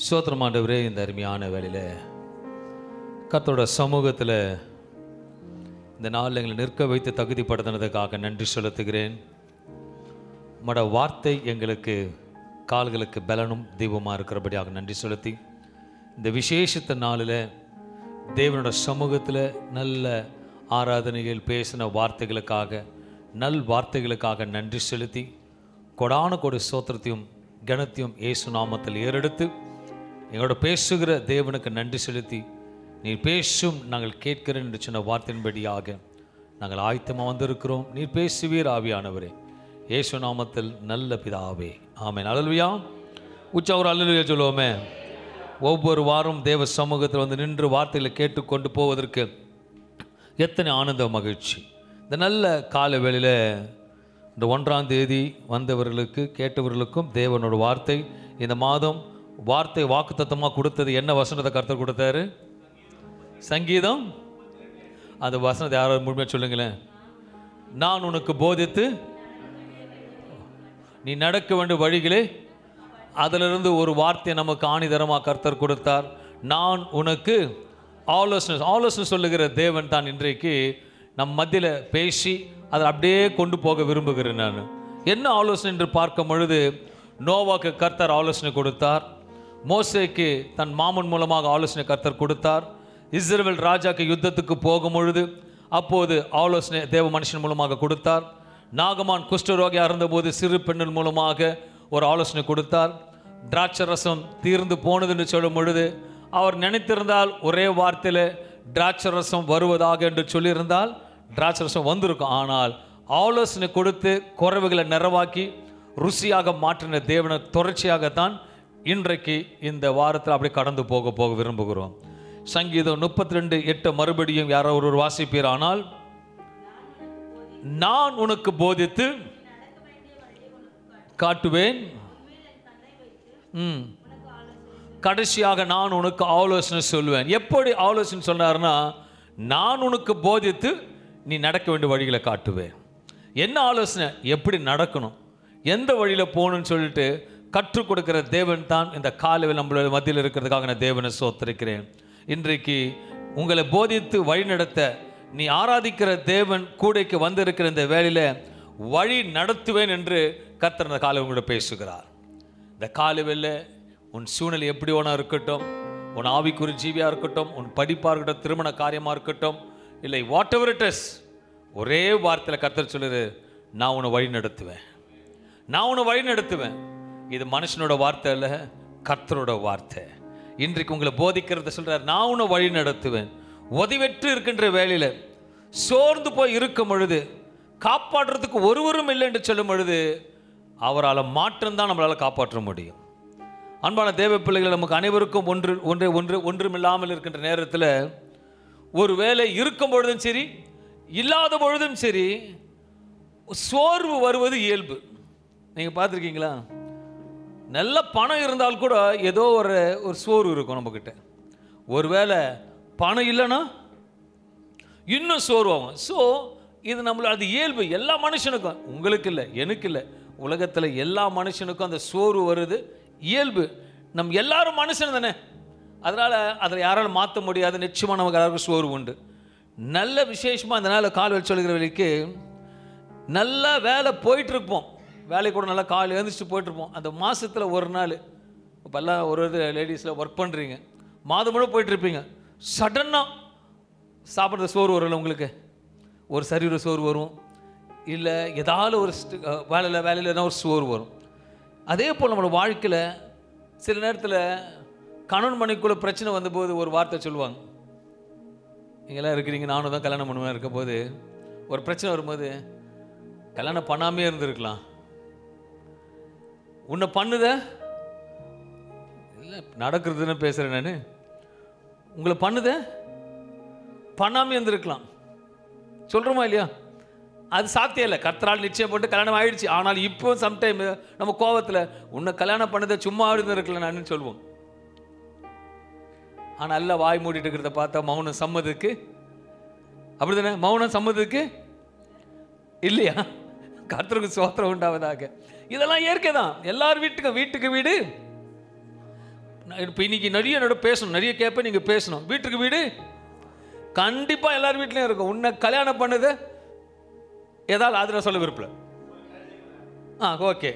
ஸ்தோத்திரம் ஆண்டவரே. இந்த அருமையான வேளையில் கர்த்தரோட சமூகத்தில் இந்த நாளில் எங்களை நிற்க வைத்து தகுதிப்படுத்தினதுக்காக நன்றி செலுத்துகிறேன். உம்முடைய வார்த்தை எங்களுக்கு கால்களுக்கு பலனும் தீபமாக இருக்கிறபடியாக நன்றி செலுத்தி, இந்த விசேஷத்த நாளில் தேவனோட சமூகத்தில் நல்ல ஆராதனைகள் பேசின வார்த்தைகளுக்காக நல் வார்த்தைகளுக்காக நன்றி செலுத்தி, கொடான கொடு ஸ்தோத்திரத்தையும் கனத்தையும் இயேசு நாமத்தில் ஏறெடுத்து எங்களோட பேசுகிற தேவனுக்கு நன்றி செலுத்தி, நீர் பேசும் நாங்கள் கேட்கிறேன் என்று சொன்ன வார்த்தையின்படியாக நாங்கள் ஆயத்தமாக வந்திருக்கிறோம். நீர் பேசுவீர் ஆவியானவரே, இயேசு நாமத்தில் நல்ல பிதாவே, ஆமென். அல்லேலூயா. உற்சாகம் அல்லேலூயா சொல்லுவோமே. ஒவ்வொரு வாரம் தேவ சமூகத்தில் வந்து நின்று வார்த்தைகளை கேட்டுக்கொண்டு போவதற்கு எத்தனை ஆனந்த மகிழ்ச்சி. இந்த நல்ல கால வேளையில் இந்த 1ஆம் தேதி வந்தவர்களுக்கு கேட்டவர்களுக்கும் தேவனோட வார்த்தை இந்த மாதம் வார்த்தை வாக்குத்தத்தமாக கொடுத்தது. என்ன வசனத்தை கர்த்தர் கொடுத்தாரு? சங்கீதம். அந்த வசனத்தை யாராவது முழுமையாக சொல்லுங்களேன். நான் உனக்கு போதித்து நீ நடக்க வேண்டிய வழிகளே, அதிலிருந்து ஒரு வார்த்தையை நமக்கு ஆணிதரமாக கர்த்தர் கொடுத்தார். நான் உனக்கு ஆலோசனை சொல்லுகிற தேவன் தான் இன்றைக்கு நம் மத்தியில் பேசி அதை அப்படியே கொண்டு போக விரும்புகிறேன். நான் என்ன ஆலோசனை என்று பார்க்கும் பொழுது, நோவாக்கு கர்த்தர் ஆலோசனை கொடுத்தார். மோசேக்கு தன் மாமன் மூலமாக ஆலோசனை கர்த்தர் கொடுத்தார். இஸ்ரவேல் ராஜாக்கு யுத்தத்துக்கு போகும் பொழுது அப்போது ஆலோசனை தேவ மனுஷன் மூலமாக கொடுத்தார். நாகமான் குஷ்டரோகியாக இருந்தபோது சிறு பெண்ணின் மூலமாக ஒரு ஆலோசனை கொடுத்தார். திராட்சை ரசம் தீர்ந்து போனது என்று சொல்லும் பொழுது அவர் நினைத்திருந்தால் ஒரே வார்த்தையில் திராட்சை ரசம் வருவதாக என்று சொல்லியிருந்தால் திராட்சை ரசம் வந்திருக்கும். ஆனால் ஆலோசனை கொடுத்து குறைவுகளை நிறைவாக்கி ருசியாக மாற்றின தேவனை தொடர்ச்சியாகத்தான் இன்றைக்கு இந்த வாரத்தில் அப்படி கடந்து போக விரும்புகிறோம். சங்கீதம் 32:8 மறுபடியும் யாரோ ஒரு வாசிப்பீர். ஆனால் நான் உனக்கு போதித்து காட்டுவேன், கடைசியாக நான் உனக்கு ஆலோசனை சொல்லுவேன். எப்படி ஆலோசனை சொன்னார்னா, நான் உனக்கு போதித்து நீ நடக்க வேண்டிய வழிகளை காட்டுவேன். என்ன ஆலோசனை? எப்படி நடக்கணும், எந்த வழியில் போகணும்னு சொல்லிட்டு கற்றுக் கொடுக்கிற தேவன் தான் இந்த காலையில் நம்மளோட மத்தியில் இருக்கிறதுக்காக நான் தேவனை ஸ்தோத்திரிக்கிறேன். இன்றைக்கு உங்களை போதித்து வழி நடத்த நீ ஆராதிக்கிற தேவன் கூடைக்கு வந்திருக்கிற இந்த வேளையில் வழி நடத்துவேன் என்று கர்த்தர் இந்த காலை உங்களோட பேசுகிறார். இந்த காலையில் உன் சூழ்நிலை எப்படி வேணா இருக்கட்டும், உன் ஆவிக்குறி ஜீவியாக இருக்கட்டும், உன் படிப்பாக இருக்கட்டும், திருமண காரியமாக இருக்கட்டும், இல்லை வாட் எவர் இட் இஸ், ஒரே வார்த்தையில் கர்த்தர் சொல்லுது, நான் உன்னை வழி நடத்துவேன், நான் உன்னை வழி நடத்துவேன். இது மனுஷனோட வார்த்தை இல்லை, கர்த்தரோட வார்த்தை. இன்றைக்கு உங்களை போதிக்கிறத சொல்றார், நான் உன்னை வழி நடத்துவேன். உதவியற்று இருக்கின்ற வேலையில் சோர்ந்து போய் இருக்கும் பொழுது, காப்பாற்றுறதுக்கு ஒருவரும் இல்லை என்று சொல்லும் பொழுது, அவரால் மாற்றம்தான் நம்மளால் காப்பாற்ற முடியும். அன்பான தேவ பிள்ளைகள், நமக்கு அனைவருக்கும் ஒன்றுமில்லாமல் இருக்கின்ற நேரத்தில் ஒரு வேலை இருக்கும் பொழுதும் சரி, இல்லாத பொழுதும் சரி, சோர்வு வருவது இயல்பு. நீங்கள் பார்த்துருக்கீங்களா? நல்ல பணம் இருந்தால் கூட ஏதோ ஒரு சோர்வு இருக்கும் நம்மக்கிட்ட. ஒருவேளை பணம் இல்லைன்னா இன்னும் சோர்வாகும். ஸோ இது அது இயல்பு, எல்லா மனுஷனுக்கும். உங்களுக்கு இல்லை, எனக்கு இல்லை, உலகத்தில் எல்லா மனுஷனுக்கும் அந்த சோர்வு வருது, இயல்பு. நம்ம எல்லாரும் மனுஷன் தானே, அதனால் அதில் யாராலும் மாற்ற முடியாது. நிச்சயமாக நமக்கு எல்லாருக்கும் சோர்வு உண்டு. நல்ல விசேஷமாக அந்த நாளில் கால் வச்சு சொல்கிற வேலைக்கு நல்ல வேலை போயிட்டுருப்போம், வேலை கூட நல்லா கால் எழுந்திரிச்சு போயிட்டுருப்போம். அந்த மாதத்தில் ஒரு நாள், இப்போ எல்லாம் ஒரு லேடிஸில் ஒர்க் பண்ணுறீங்க, மாதம் முழு போயிட்டுருப்பீங்க, சடனாக சாப்பிட்ற சோறு வரும்ல உங்களுக்கு, ஒரு சரீர சோறு வரும், இல்லை ஏதாவது ஒரு வேலையில் எதாவது ஒரு சோறு வரும். அதே போல் நம்மளோட வாழ்க்கையில் சில நேரத்தில் கணவன் மனைவிக்குள்ள பிரச்சனை வந்தபோது ஒரு வார்த்தை சொல்லுவாங்க. நீங்களாம் இருக்கிறீங்க, நானும் தான் கல்யாணம் பண்ணுவேன். இருக்கும் போது ஒரு பிரச்சனை வரும்போது, கல்யாணம் பண்ணாமே இருந்திருக்கலாம், உன்னை பண்ணுத இல்லை நடக்கிறதுன்னு பேசுகிறேன் நான், உங்களை பண்ணுத பண்ணாமே இருந்திருக்கலாம் சொல்கிறோமா இல்லையா? அது சாத்தியம் இல்லை. கர்த்தரால் நிச்சயம் போட்டு கல்யாணம் ஆகிடுச்சு. ஆனால் இப்போ சம்டைம் நம்ம கோபத்தில் உன்னை கல்யாணம் பண்ணதை சும்மா இருந்திருக்கல நான் சொல்லுவோம். ஆனால் நல்லா வாய் மூடிட்டு இருக்கிறத பார்த்தா மௌனம் சம்மதுக்கு, அப்படி தானே? மௌனம் சம்மதுக்கு இல்லையா? கர்த்தருக்கு ஸ்தோத்திரம் உண்டாவதாக. இதெல்லாம் இயற்கை தான். எல்லார் வீட்டுக்கு வீடு இப்போ இன்னைக்கு நிறைய என்னோட பேசணும், நிறைய கேட்பேன், நீங்கள் பேசணும். வீட்டுக்கு வீடு கண்டிப்பாக எல்லார் வீட்லையும் இருக்கும். உன்னை கல்யாணம் பண்ணுது ஏதாவது அதில் சொல்ல விருப்பல. ஓகே,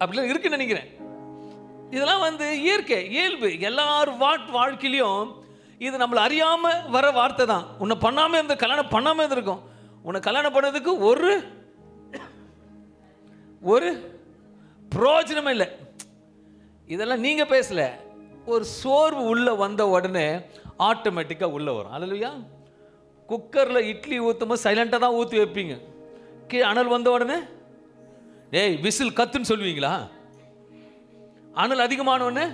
அப்படிலாம் இருக்குன்னு நினைக்கிறேன். இதெல்லாம் இயற்கை, இயல்பு. எல்லாரும் வாழ்க்கையிலையும் இது நம்மளை அறியாமல் வர வார்த்தை தான். உன்னை பண்ணாமல் இருந்த கல்யாணம் பண்ணாமல் இருந்திருக்கும். உன்னை கல்யாணம் பண்ணதுக்கு ஒரு பிரயோஜனமே இல்லை. இதெல்லாம் நீங்கள் பேசல. ஒரு சோர்வு உள்ளே வந்த உடனே ஆட்டோமேட்டிக்காக உள்ளே வரும். அல்லையா? குக்கரில் இட்லி ஊற்றும் போது சைலண்ட்டாக தான் ஊற்றி வைப்பீங்க. கீழே அனல் வந்த உடனே ஏய் விசில் கத்துன்னு சொல்லுவீங்களா? அனல் அதிகமானோடனே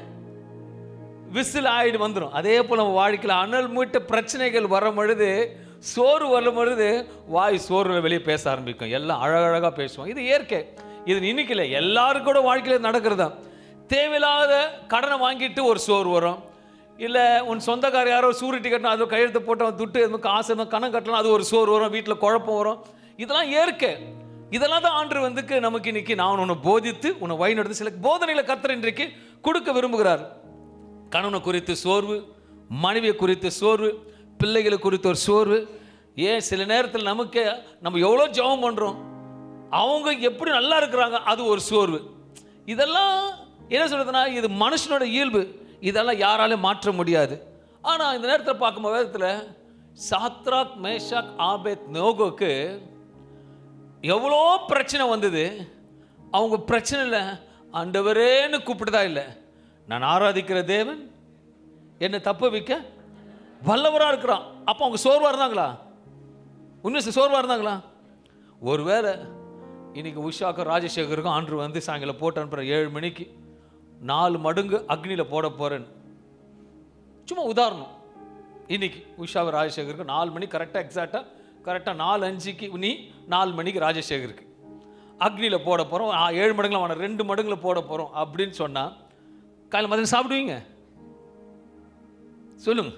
விசில் ஆயிடு வந்துடும். அதே போல் நம்ம வாழ்க்கையில் அனல் மீட்ட பிரச்சனைகள் வரும் பொழுது, சோறு வரும் பொழுது வாய் சோறு வெளியே பேச ஆரம்பிக்கும். எல்லாம் அழகழகாக பேசுவோம். இது இயற்கை. இது இன்னைக்கு இல்லை, எல்லாரும் கூட வாழ்க்கையில் நடக்கிறதா. தேவையில்லாத கடனை வாங்கிட்டு ஒரு சோறு வரும். இல்லை உன் சொந்தக்கார யாரோ சூரிட்டி கட்டணும், அது கையெழுத்து போட்டு துட்டு காசு கணக்கு கட்டணும், அது ஒரு சோறு வரும். வீட்டில் குழப்பம் வரும். இதெல்லாம் இயற்கை. இதெல்லாம் தான் ஆண்டு நமக்கு இன்னைக்கு நான் உன்னை போதித்து உன்னை வழிநடத்தி சில போதனைகளை கர்த்தர் இன்றைக்கு கொடுக்க விரும்புகிறார். கணவனை குறித்து சோர்வு, மனைவியை குறித்து சோர்வு, பிள்ளைகளை குறித்து ஒரு சோர்வு. ஏன் சில நேரத்தில் நம்ம எவ்வளோ ஜெபம் பண்ணுறோம், அவங்க எப்படி நல்லா இருக்கிறாங்க, அது ஒரு சோர்வு. இதெல்லாம் என்ன சொல்றதுன்னா, இது மனுஷனோட இயல்பு. இதெல்லாம் யாராலும் மாற்ற முடியாது. ஆனால் இந்த நேரத்தில் பார்க்கும்போது வேதத்தில் சாத்ராக் மேஷாக் ஆபேத் நேகோக்கு எவ்வளோ பிரச்சனை வந்தது. அவங்க பிரச்சனையில் ஆண்டவரேன்னு கூப்பிட்டுதா இல்லை, நான் ஆராதிக்கிற தேவன் என்னை தப்ப வைக்க வல்லவராக இருக்கிறான். அப்போ அவங்க சோர்வாக இருந்தாங்களா? உண்மையை சோர்வாக இருந்தாங்களா? ஒருவேளை இன்னைக்கு உஷாக்கும் ராஜசேகருக்கும் ஆண்டு சாயங்காலம் போட்டு அனுப்புகிற 7 மணிக்கு 4 மடங்கு அக்னியில் போட போகிறேன்னு, சும்மா உதாரணம். இன்னைக்கு உஷாவை ராஜசேகருக்கு 4 மணி கரெக்டாக கரெக்டாக 4:05க்கு நீ 4 மணிக்கு ராஜசேகருக்கு அக்னியில் போட போகிறோம். 7 மடங்குல வேணாம் 2 மடங்குல போட போகிறோம் அப்படின்னு சொன்னால் காலையில் மதியம் சாப்பிடுவீங்க? சொல்லுங்க,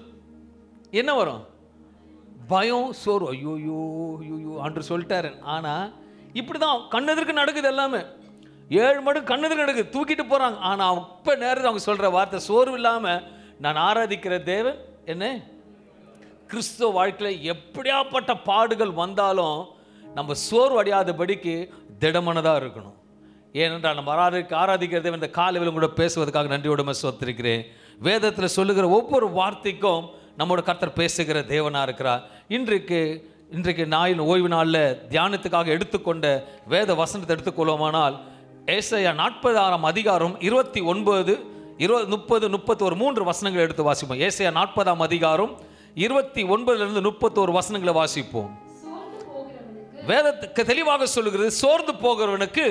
என்ன வரும்? பயம், சோறு. ஐயோயோ ஐயோ ஆண்டு சொல்லிட்டாரு. ஆனால் இப்படி தான் கண்ணெதிர்க்கு நடக்குது. எல்லாமே 7 மடங்கு கண்ணெதிர்க்கு நடக்குது, தூக்கிட்டு போகிறாங்க. ஆனால் அப்போ நேரத்தில் அவங்க சொல்கிற வார்த்தை சோர்வு இல்லாமல், நான் ஆராதிக்கிற தேவன் என்ன. கிறிஸ்துவ வாழ்க்கையில் எப்படியாப்பட்ட பாடுகள் வந்தாலும் நம்ம சோர்வு அடையாதபடிக்கு திடமனதாக இருக்கணும். ஏனென்றால் நம்ம ஆராதிக்கிற தேவன் இந்த காலையில் கூட பேசுவதற்காக நன்றியோடு ஸ்தோத்திரிக்கிறேன். வேதத்தில் சொல்லுகிற ஒவ்வொரு வார்த்தைக்கும் நம்மோட கர்த்தர் பேசுகிற தேவனாக இருக்கிறார். இன்றைக்கு நாயின் ஓய்வு நாளில் தியானத்துக்காக எடுத்துக்கொண்ட வேத வசனத்தை எடுத்துக்கொள்வோமானால், ஏசாயா 40ஆம் அதிகாரம் 29, 20, 30, 31 3 வசனங்களை எடுத்து வாசிப்போம். ஏசாயா 40ஆம் அதிகாரம் 29 31 வசனங்களை வாசிப்போம். வேதத்துக்கு தெளிவாக சொல்லுகிறது, சோர்ந்து போகிறவனுக்கு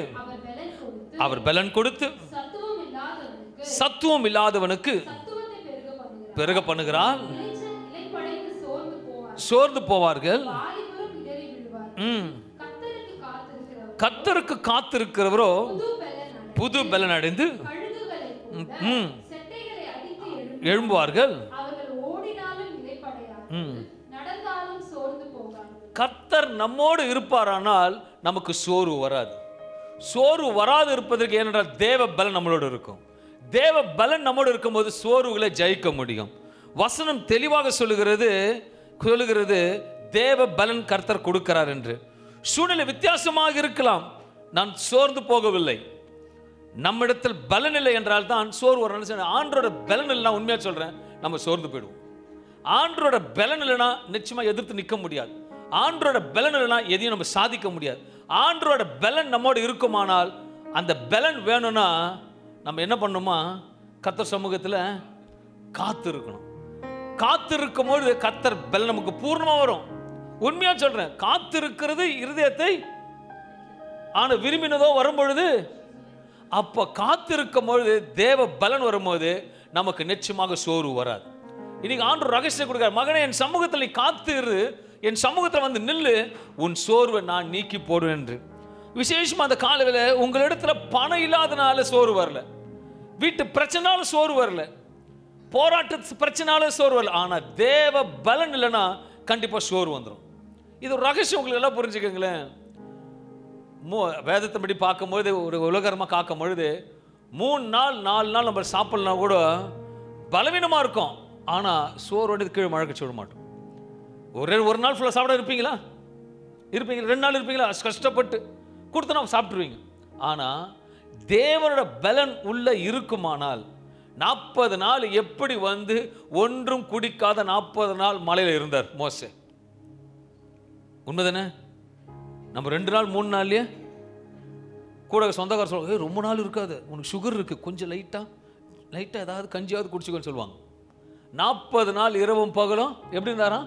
அவர் பலன் கொடுத்து சத்துவம் இல்லாதவனுக்கு பெருக பண்ணுகிறார். சோர்ந்து போவார்கள். கர்த்தருக்கு காத்திருக்கிறவரோ புது பலன் அடைந்து எழும்புவார்கள். கர்த்தர் நம்மோடு இருப்பாரானால் நமக்கு சோர்வு வராது. சோர்வு வராது இருப்பதற்கு ஏனென்றால் தேவ பலன் நம்மளோடு இருக்கும். தேவ பலன் நம்மோடு இருக்கும்போது சோர்வுகளை ஜெயிக்க முடியும். வசனம் தெளிவாக சொல்லுகிறது தேவ பலன் கர்த்தர் கொடுக்கிறார் என்று. சூழ்நிலை வித்தியாசமாக இருக்கலாம், நான் சோர்ந்து போகவில்லை. நம்மிடத்தில் பலன் இல்லை என்றால் தான் சோர்வு வர. ஆண்டோட பலன் இல்லைனா, உண்மையாக சொல்றேன், நம்ம சோர்ந்து போயிடுவோம். ஆண்டோட பலன் இல்லைனா நிச்சயமா எதிர்த்து நிற்க முடியாது. ஆண்டோட பலன் இல்லைனா எதையும் நம்ம சாதிக்க முடியாது. ஆண்டோட பலன் நம்மோடு இருக்குமானால், அந்த பலன் வேணும்னா நம்ம என்ன பண்ணணுமா, கர்த்தர் சமூகத்தில் காத்து இருக்கணும். காத்திருக்கும் போது கர்த்தர் பலன் நமக்கு பூர்ணமாக வரும். உண்மையா சொல்றேன், காத்திருக்கிறது இருதயத்தை ஆனா விரும்பினதோ வரும்பொழுது, அப்ப காத்திருக்கும் பொழுது தேவ பலன் வரும்போது நமக்கு நிச்சயமாக சோர்வு வராது. இன்னைக்கு ஆண்டவர் ரகசியம் கொடுக்கிறார், மகனே என் சமூகத்தில் நீ காத்திரு, என் சமூகத்தில் நில்லு, உன் சோர்வை நான் நீக்கி போடுவேன் என்று. விசேஷமா அந்த காலையில் உங்களிடத்துல பணம் இல்லாதனால சோர்வு வரல, வீட்டு பிரச்சனாலும் சோர்வு வரல, போராட்ட பிரச்சனாலும் சோர்வு வரல, ஆனா தேவ பலன் இல்லைன்னா கண்டிப்பா சோர்வு வந்துடும். இது ஒரு ரகசியம், உங்களுக்கு எல்லாம் புரிஞ்சுக்கங்களேன். வேதத்தின்படி பார்க்கும்போது, ஒரு உலகரமாக காக்கும் பொழுது 3 நாள் 4 நாள் நம்ம சாப்பிடலாம் கூட பலவீனமாக இருக்கும். ஆனால் சோறு கீழே மழக்க சொல்ல மாட்டோம். ஒரு நாள் ஃபுல்லாக சாப்பிட இருப்பீங்களா? 2 நாள் இருப்பீங்களா? கஷ்டப்பட்டு கொடுத்தனா சாப்பிட்ருவீங்க. ஆனால் தேவனோட பலன் உள்ள இருக்குமானால் 40 நாள் எப்படி ஒன்றும் குடிக்காத 40 நாள் மலையில் இருந்தார் மோசே. உண்மைதானே? நம்ம 2 நாள் 3 நாள்லயே கூட சொந்தக்கார சொல்லுவாங்க, ரொம்ப நாள் இருக்காது, உனக்கு சுகர் இருக்கு, கொஞ்சம் லைட்டாக ஏதாவது கஞ்சியாவது குடிச்சுக்கோன்னு சொல்லுவாங்க. 40 நாள் இரவும் பகலும் எப்படி இருந்தாரா?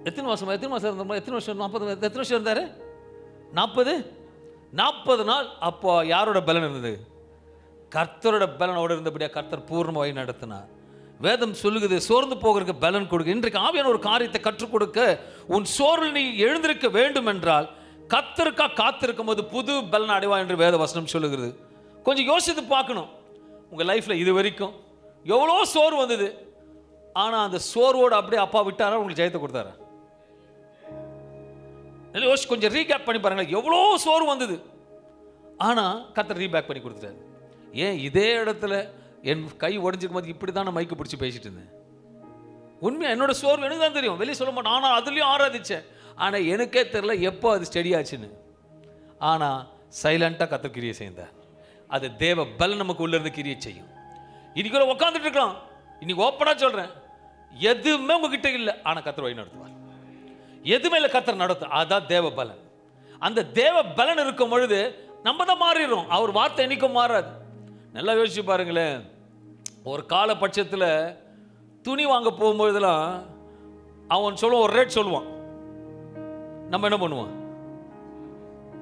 எத்தனை வருஷம் இருந்தா? எத்தனை வருஷம்? 40. எத்தனை வருஷம் இருந்தாரு? 40 நாள். அப்போ யாரோட பலன் இருந்தது? கர்த்தரோட பலனோடு இருந்தபடியா கர்த்தர் பூர்ணமாக வழி நடத்தினார். வேதம் சொல்லுகிறது, சோர்ந்து போகிறதுக்கு பலன் கொடுக்க. இன்றைக்கு ஆவியான ஒரு காரியத்தை கற்றுக் கொடுக்க, உன் சோர்வில் நீ எழுந்திருக்க வேண்டும் என்றால் கர்த்தருக்காக காத்திருக்கும் போது புது பலன் அடைவா என்று வேத வசனம் சொல்லுகிறது. கொஞ்சம் யோசித்து பார்க்கணும். உங்கள் லைஃப்பில் இது வரைக்கும் எவ்வளோ சோர்வு வந்தது, ஆனால் அந்த சோர்வோடு அப்படியே அப்பா விட்டாரா, உங்களுக்கு ஜெயத்தை கொடுத்தாரா? யோசிச்சு கொஞ்சம் ரீகேப் பண்ணி பாருங்களேன். எவ்வளோ சோர்வு வந்தது, ஆனால் கர்த்தர் ரீபேக் பண்ணி கொடுத்துட்டாரு. ஏன் இதே இடத்துல என் கை உடஞ்சிருக்கும் போது இப்படி தான் நான் மைக்கு பிடிச்சி பேசிட்டு இருந்தேன். உண்மையாக என்னோட சோர்வு எனக்கு தான் தெரியும், வெளியே சொல்ல மாட்டேன். ஆனால் அதுலேயும் ஆராதிச்சேன். ஆனால் எனக்கே தெரியல எப்போ அது ஸ்டெடி ஆச்சுன்னு. ஆனால் சைலண்டாக கர்த்தர் கிரியை செய்தார். அது தேவ பலன் நமக்கு உள்ளிருந்து கிரியை செய்யும். இன்னைக்கு உட்காந்துட்டு இருக்கலாம். இன்னைக்கு ஓப்பனாக சொல்கிறேன், எதுவுமே உங்ககிட்ட இல்லை, ஆனால் கர்த்தர் வழி நடத்துவார். எதுவுமே இல்லை, கர்த்தர் நடத்தும். அதான் தேவ பலன். அந்த தேவ பலன் இருக்கும் பொழுது நம்ம தான் மாறிடுறோம். அவர் வார்த்தை என்னைக்கும் மாறாது. நல்லா யோசிச்சு பாருங்களேன். ஒரு காலபட்சத்தில் துணி வாங்க போகும்போதெல்லாம் அவன் சொல்லுவான், ஒரு ரேட் சொல்லுவான். நம்ம என்ன பண்ணுவோம்?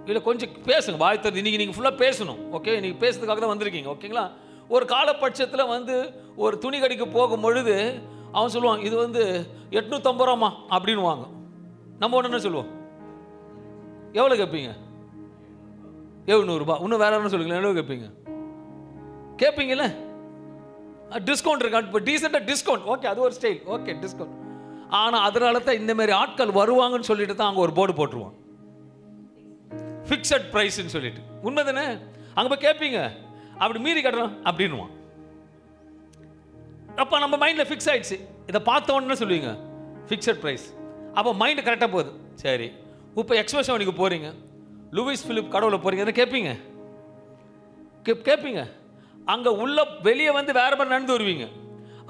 இல்லை கொஞ்சம் பேசுங்க, வாழ்த்து. இன்னைக்கு நீங்கள் ஃபுல்லாக பேசணும். ஓகே, நீங்கள் பேசுறதுக்காக தான் வந்திருக்கீங்க. ஓகேங்களா? ஒரு காலபட்சத்தில் ஒரு துணி கடைக்கு போகும் பொழுது அவன் சொல்லுவான், இது 850 ரூபாமா அப்படின்னு வாங்க. நம்ம ஒன்று என்ன சொல்லுவோம்? எவ்வளோ கேட்பீங்க? 700 ரூபாய். இன்னும் வேற என்ன சொல்லுங்களேன், எவ்வளோ கேட்பீங்க? கேட்பீங்கல்ல? டிஸ்கவுண்ட் இருக்கா? இப்போ டீசெண்டாக டிஸ்கவுண்ட். ஓகே, அது ஒரு ஸ்டைல். Okay, discount. ஆனால் அதனால தான் இந்த மாதிரி ஆட்கள் வருவாங்கன்னு சொல்லிட்டு தான் அங்கே ஒரு போர்டு போட்டுருவான், ஃபிக்ஸட் ப்ரைஸ்ன்னு சொல்லிட்டு. உண்மை தானே? அங்கே போய் கேட்பீங்க, அப்படி மீறி கட்டுறோம் அப்படின்னுவான். அப்போ நம்ம மைண்டில் ஃபிக்ஸ் ஆயிடுச்சு. இதை பார்த்த உடனே சொல்லுவீங்க ஃபிக்ஸட் ப்ரைஸ். அப்போ மைண்டு கரெக்டாக போகுது. சரி, இப்போ எக்ஸ்பிரஸ் அவனுக்கு போகிறீங்க, லூயிஸ் பிலிப் கடவுளை போகிறீங்க, கேட்பீங்க கேட்பீங்க அங்கே உள்ள வெளியே வேற மாதிரி நடந்து வருவீங்க.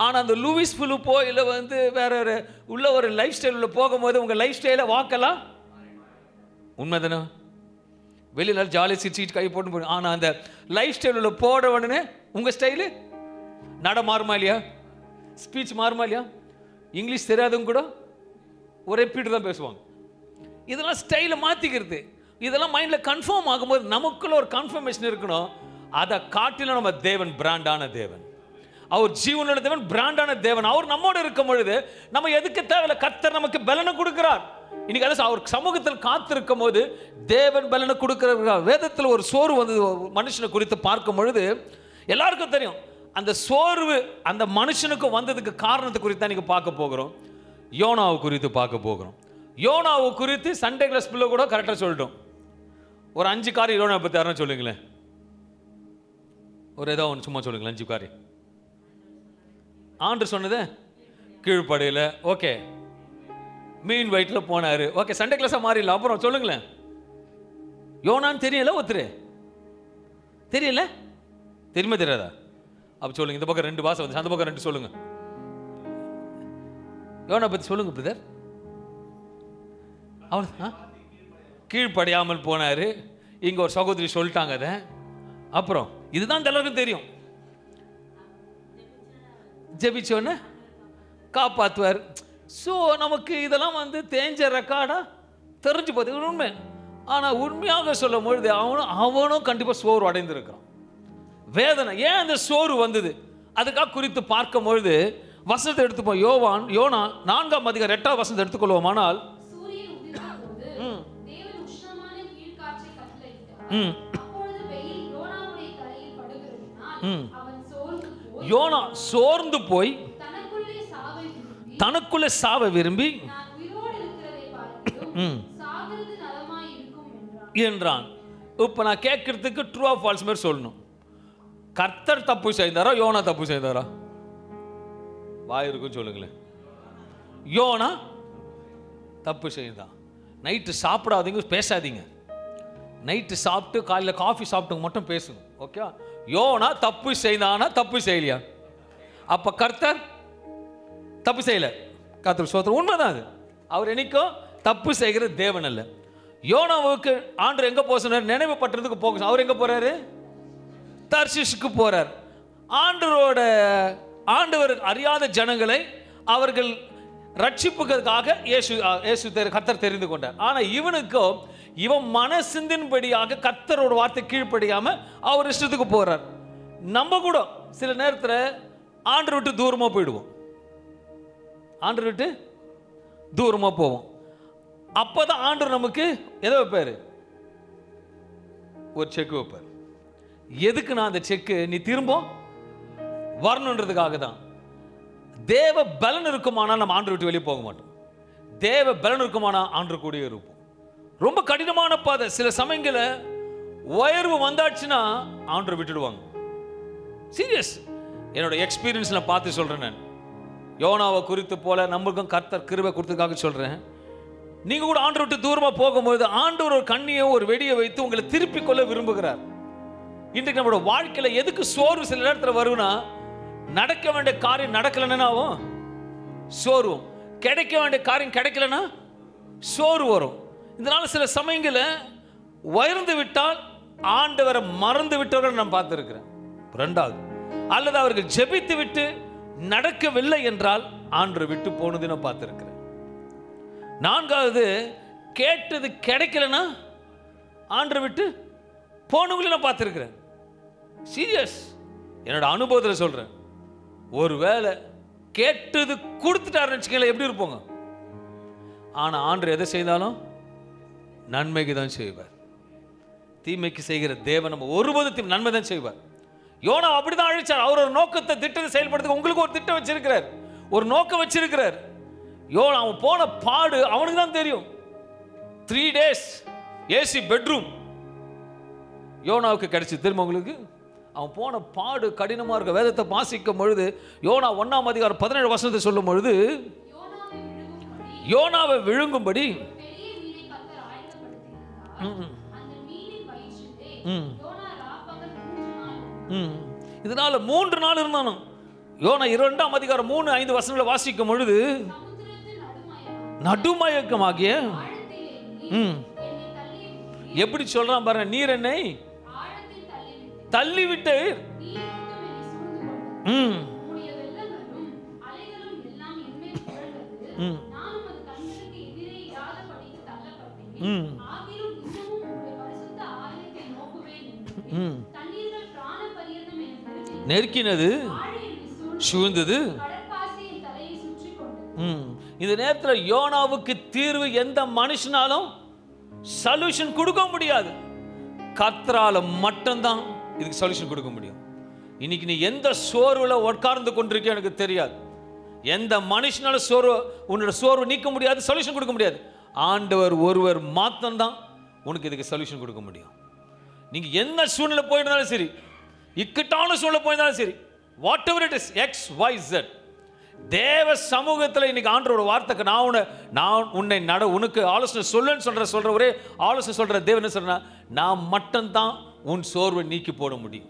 ஆனால் அந்த லூயிஸ் பிலிப்போ இல்லை வேற உள்ள ஒரு லைஃப் ஸ்டைல் உள்ள போகும்போது உங்கள் லைஃப் ஸ்டைலை வாக்கலாம். உண்மை தானே? வெளியில் ஜாலியாக சிரிச்சிட்டு கை போட்டு போய், ஆனால் அந்த லைஃப் ஸ்டைல் உள்ள போட உடனே உங்கள் ஸ்டைலு நட மாறுமா இல்லையா? ஸ்பீச் மாறுமா இல்லையா? இங்கிலீஷ் தெரியாதவங்க கூட ஒரே பீட்டு தான் பேசுவாங்க. இதெல்லாம் ஸ்டைலை மாற்றிக்கிறது. இதெல்லாம் மைண்டில் கன்ஃபார்ம் ஆகும்போது நமக்குள்ள ஒரு கன்ஃபர்மேஷன் இருக்கணும். அதை காட்டிலும் நம்ம தேவன் பிராண்டான தேவன், அவர் ஜீவனுள்ள தேவன், பிராண்டான தேவன். அவர் நம்மோடு இருக்கும் பொழுது நம்ம எதுக்கு தேவையில்ல, கர்த்தர் நமக்கு பலனை கொடுக்கிறார். இன்னைக்கு அவர் சமூகத்தில் காத்திருக்கும் போது தேவன் பலனை கொடுக்கிறார். வேதத்தில் ஒரு சோர்வு மனுஷனை குறித்து பார்க்கும் பொழுது எல்லாருக்கும் தெரியும். அந்த சோர்வு அந்த மனுஷனுக்கு வந்ததுக்கு காரணத்தை குறித்து தான் இன்னைக்கு பார்க்க போகிறோம். யோனாவை குறித்து பார்க்க போகிறோம். யோனாவை குறித்து சண்டே கிளாஸ் பிள்ளை கூட கரெக்டாக சொல்லிட்டோம். ஒரு 5 காரியம் யோனாவை பற்றி யாரும் சொல்லுங்களேன். ஒரு ஏதோ ஒன்று சும்மா சொல்லுங்களேன். 5 காரியம் ஆண்டு சொன்னது. கீழ்ப்படையில் ஓகே, மீன் வயிற்றில் போனார். ஓகே, சண்டே கிளாஸாக மாறிடல. அப்புறம் சொல்லுங்களேன். யோனான்னு தெரியல, ஒருத்தர் தெரியல, தெரியுமா தெரியாதா? அப்போ சொல்லுங்க. இந்த பக்கம் 2 பாசம் வந்து, அந்த பக்கம் 2 சொல்லுங்க. யோனா பற்றி சொல்லுங்க பிரதர். அவள் கீழ்ப்படையாமல் போனார். இங்கே ஒரு சகோதரி சொல்லிட்டாங்க அதை. அப்புறம் இதுதான் எல்லாருக்கும் தெரியும். ஜெபிச்சோன்னு காப்பாற்றுவார். ஸோ நமக்கு இதெல்லாம் தேஞ்ச ரெக்கார்டாக தெரிஞ்சு போகுது உண்மை. ஆனால் உண்மையாக சொல்லும் பொழுது அவனும் கண்டிப்பாக சோர்வு அடைந்திருக்கிறான். வேதனை ஏன் அந்த சோர்வு வந்தது அதுக்காக குறித்து பார்க்கும் பொழுது வசனத்தை எடுத்துப்போம். யோனா 4ஆம் அதிகாரம் 8ஆம் வசனத்தை எடுத்துக்கொள்வோமானால், யோனா சோர்ந்து போய் தனக்குள்ளே சாவ விரும்பி என்றான். இப்போ நான் கேட்கறதுக்கு ட்ரூ ஆஃப் ஃபால்ஸ் மாதிரி சொல்லணும். கர்த்தர் தப்பு செய்தாரா யோனா தப்பு செய்தாரா? வாய் இருக்கும் சொல்லுங்களேன். யோனா தப்பு செய்தான். நைட்டு சாப்பிடாதீங்க, பேசாதீங்க. நைட்டு சாப்பிட்டு காலையில் காஃபி சாப்பிட்டு மட்டும் பேசுங்க. ஓகே, யோனா தப்பு செய்தானா தப்பு செய்யலையா? அப்ப கர்த்தர் தப்பு செய்யல. கர்த்தர் சோத்திரம். உண்மைதான் அது. அவர் என்னைக்கும் தப்பு செய்கிற தேவன் அல்ல. யோனாவுக்கு ஆண்டவர் எங்க போக சொன்னார்? நினைவு பட்டணத்துக்கு போக. அவர் எங்க போறாரு? தர்ஷீஷுக்கு போறார். ஆண்டவர் அறியாத ஜனங்களை அவர்கள் ரட்சிப்புக்காக கர்த்தர் தெரிந்து கொண்டார். ஆனா இவனுக்கும் இவன் மனசிந்தின்படியாக கர்த்தரோட வார்த்தை கீழ்ப்படியாம அவர் இஷ்டத்துக்கு போறார். நம்ம கூட சில நேரத்தில் ஆண்டவர் விட்டு தூரமா போயிடுவோம். ஆண்டவர் விட்டு தூரமா போவோம். அப்பதான் ஆண்டவர் நமக்கு எதை வைப்பாரு? ஒரு செக் வைப்பார். எதுக்கு? நான் அந்த செக்கு நீ திரும்ப வரணுன்றதுக்காக தான். தேவ பலன் இருக்குமானால் நம்ம ஆண்டவர் விட்டு வெளியே போக மாட்டோம். தேவ பலன் இருக்குமானா ஆண்டவர் கூடயே இருப்போம். ரொம்ப கடினமான பாதை. சில சமயங்கள உயர்வு வந்தாச்சுன்னா ஆண்டவர் விட்டுடுவாங்க. சீரியஸ். என்னோட எக்ஸ்பீரியன்ஸ்ல பார்த்து சொல்றேன். நான் யோனாவை குறித்து போல நம்மளுக்கும் கர்த்தர் கிருபை கொடுத்ததுக்காக சொல்றேன். நீங்க கூட ஆண்டவர் விட்டு தூரமா போகும்போது ஆண்டவர் ஒரு கண்ணியை ஒரு வெடியை வைத்து உங்களை திருப்பிக் கொள்ள விரும்புகிறார். இன்றைக்கு நம்மளோட வாழ்க்கையில எதுக்கு சோர்வு சில நேரத்தில் வரும்னா, நடக்க வேண்டிய காரியம் நடக்கலன்னா சோர்வும், கிடைக்க வேண்டிய காரியம் கிடைக்கலன்னா சோர்வு வரும். இதனால சில சமயங்கள உயர்ந்து விட்டால் ஆண்டவரை மறந்து விட்டவர்கள் நான் பார்த்திருக்கிறேன். ரெண்டாவது, அல்லது அவர்கள் ஜெபித்து விட்டு நடக்கவில்லை என்றால் ஆண்டவரை விட்டு போனது நான் பார்த்திருக்கிறேன். நான்காவது, கேட்டது கிடைக்கலன்னா ஆண்டவரை விட்டு போனவங்களை நான் பார்த்திருக்கிறேன். சீரியஸ். என்னோட அனுபவத்தில் சொல்றேன். ஒருவேளை கேட்டது கொடுத்துட்டாருன்னு வச்சுக்கல எப்படி இருப்போங்க. ஆனா ஆண்டவர் எதை செய்தாலும் நன்மைக்கு தான் செய்வார். தீமைக்கு செய்கிற தேவன் நம்ம ஒருபோதும் நன்மை தான் செய்வார். யோனா அப்படிதான் அழைச்சார். அவர் ஒரு நோக்கத்தை திட்டத்தை செயல்படுத்த உங்களுக்கு ஒரு திட்டம் வச்சிருக்கிறார், ஒரு நோக்கம் வச்சிருக்கிறார். யோனா அவன் போன பாடு அவனுக்கு தான் தெரியும். 3 days ஏசி பெட்ரூம் யோனாவுக்கு கிடைச்சி. திரும்ப உங்களுக்கு அவன் போன பாடு கடினமா இருக்க. வேதத்தை வாசிக்கும் பொழுது யோனா 1ஆம் அதிகாரம் 17 வசனத்தை சொல்லும் பொழுது, யோனாவை விழுங்கும்படி இதனால 3 நாள் இருந்தானும். யோனா 2ஆம் அதிகாரம் 3-5 வசனங்களை வாசிக்கும் பொழுது, நடுமயக்கமாகிய எப்படி சொல்றான் பாருங்க, நீர் என்னை தள்ளிவிட்டு நெருக்கினது சூழ்ந்தது. இந்த நேரத்தில் யோனாவுக்கு தீர்வு எந்த மனுஷனாலும் சொல்யூஷன் கொடுக்க முடியாது. கர்த்தரால மட்டும்தான் இதுக்கு சொல்யூஷன் கொடுக்க முடியும். இன்னைக்கு நீ எந்த சோர்வுல உட்கார்ந்து கொண்டிருக்க எனக்கு தெரியாது. எந்த மனுஷனால உன்னோட சோர்வு நீக்க முடியாது, சொல்யூஷன் கொடுக்க முடியாது. ஆண்டவர் ஒருவர் மாத்திரம்தான் உனக்கு இதுக்கு சொல்யூஷன் கொடுக்க முடியும். நீங்க என்ன சூழ்நிலை போயிருந்தாலும் சரி, இக்கட்டான சூழ்நிலை போயிருந்தாலும் சரி, what ever it is, XYZ, தேவ சமூகத்தில் இன்னைக்கு ஆண்டவரோட வார்த்தைக்கு நான் உன்னை உனக்கு ஆலோசனை சொல்ற ஒரே ஆலோசனை சொல்ற தேவன் சொல்றா, நான் மட்டும்தான் உன் சோர்வை நீக்கி போட முடியும்.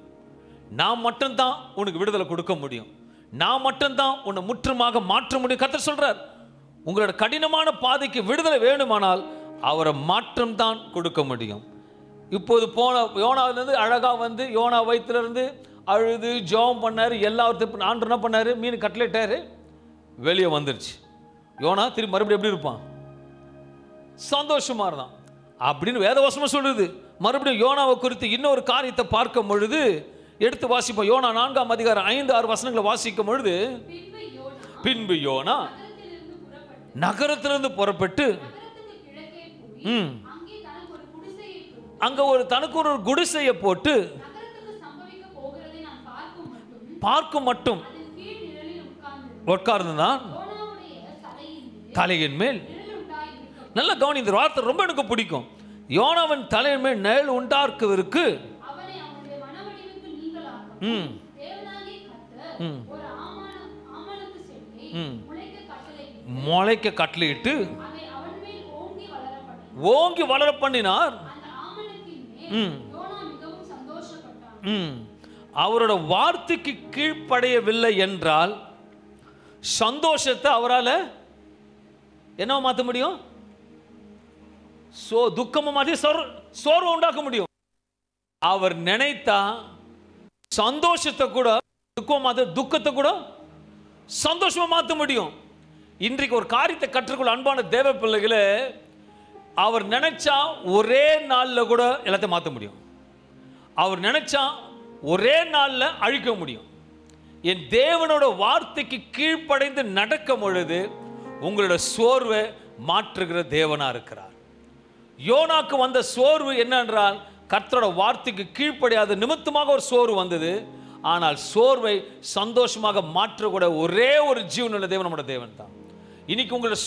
நான் மட்டும்தான் உனக்கு விடுதலை கொடுக்க முடியும். நான் மட்டும்தான் உன்னை முற்றுமாக மாற்ற முடியும். கர்த்தர் சொல்றார், உங்களோட கடினமான பாதைக்கு விடுதலை வேணுமானால் அவரை மாற்றம் தான் கொடுக்க முடியும். இப்போது போன யோனாவிலிருந்து அழகா வந்து யோனா வயிற்றிலிருந்து அழுது ஜெபம் பண்ணாரு. எல்லாத்தையும் ஆண்டவர் என்ன பண்ணாரு, மீன் கட்லெட்டாரு, வெளியே வந்துருச்சு. யோனா திரும்பி மறுபடியும் எப்படி இருப்பான்? சந்தோஷமா இருந்தான் அப்படின்னு வேதவசனம் சொல்லுது. மறுபடியும் யோனாவை குறித்து இன்னொரு காரியத்தை பார்க்கும் பொழுது எடுத்து வாசிப்போம். யோனா 4ஆம் அதிகாரம் 5-6 வசனங்களை வாசிக்கும் பொழுது, பின்பு யோனா நகரத்திலிருந்து புறப்பட்டு அங்க தனக்கு ஒரு குடிசையை போட்டு பார்க்கும் மட்டும் உட்கார்ந்துதான் தலையின் மேல். நல்ல கவனி, இந்த வார்த்தை ரொம்ப எனக்கு பிடிக்கும். யோனாவின் தலையின் மேல் நிழல் உண்டாக்குவதற்கு முளைக்க கட்டளையிட்டு ஓங்கி வளர பண்ணினார். அவரோட வார்த்தைக்கு கீழ்ப்படையவில்லை என்றால் சந்தோஷத்தை அவரால் என்ன மாற்ற முடியும்? துக்கமும் மாற்றி சோர்வு உண்டாக்க முடியும். அவர் நினைத்தா சந்தோஷத்தை கூட துக்கத்தை கூட சந்தோஷமா மாற்ற முடியும். இன்றைக்கு ஒரு காரியத்தை கற்றுக்கொள்ள அன்பான தேவ பிள்ளைகளே, அவர் நினைச்சா ஒரே நாளில் கூட எல்லாத்தையும் மாற்ற முடியும். அவர் நினைச்சா ஒரே நாளில் அழிக்க முடியும். என் தேவனோட வார்த்தைக்கு கீழ்ப்படைந்து நடக்கும் பொழுது உங்களோட சோர்வை மாற்றுகிற தேவனா இருக்கிறார். யோனாக்கு வந்த சோர்வு என்னென்றால் கர்த்தரோட வார்த்தைக்கு கீழ்ப்படியாத நிமித்தமாக ஒரு சோர்வு வந்தது. ஆனால் சோர்வை சந்தோஷமாக மாற்றக்கூட ஒரே ஒரு ஜீவனுள்ள தேவன் நம்முடைய தேவன் தான். இன்னைக்கு உங்களோட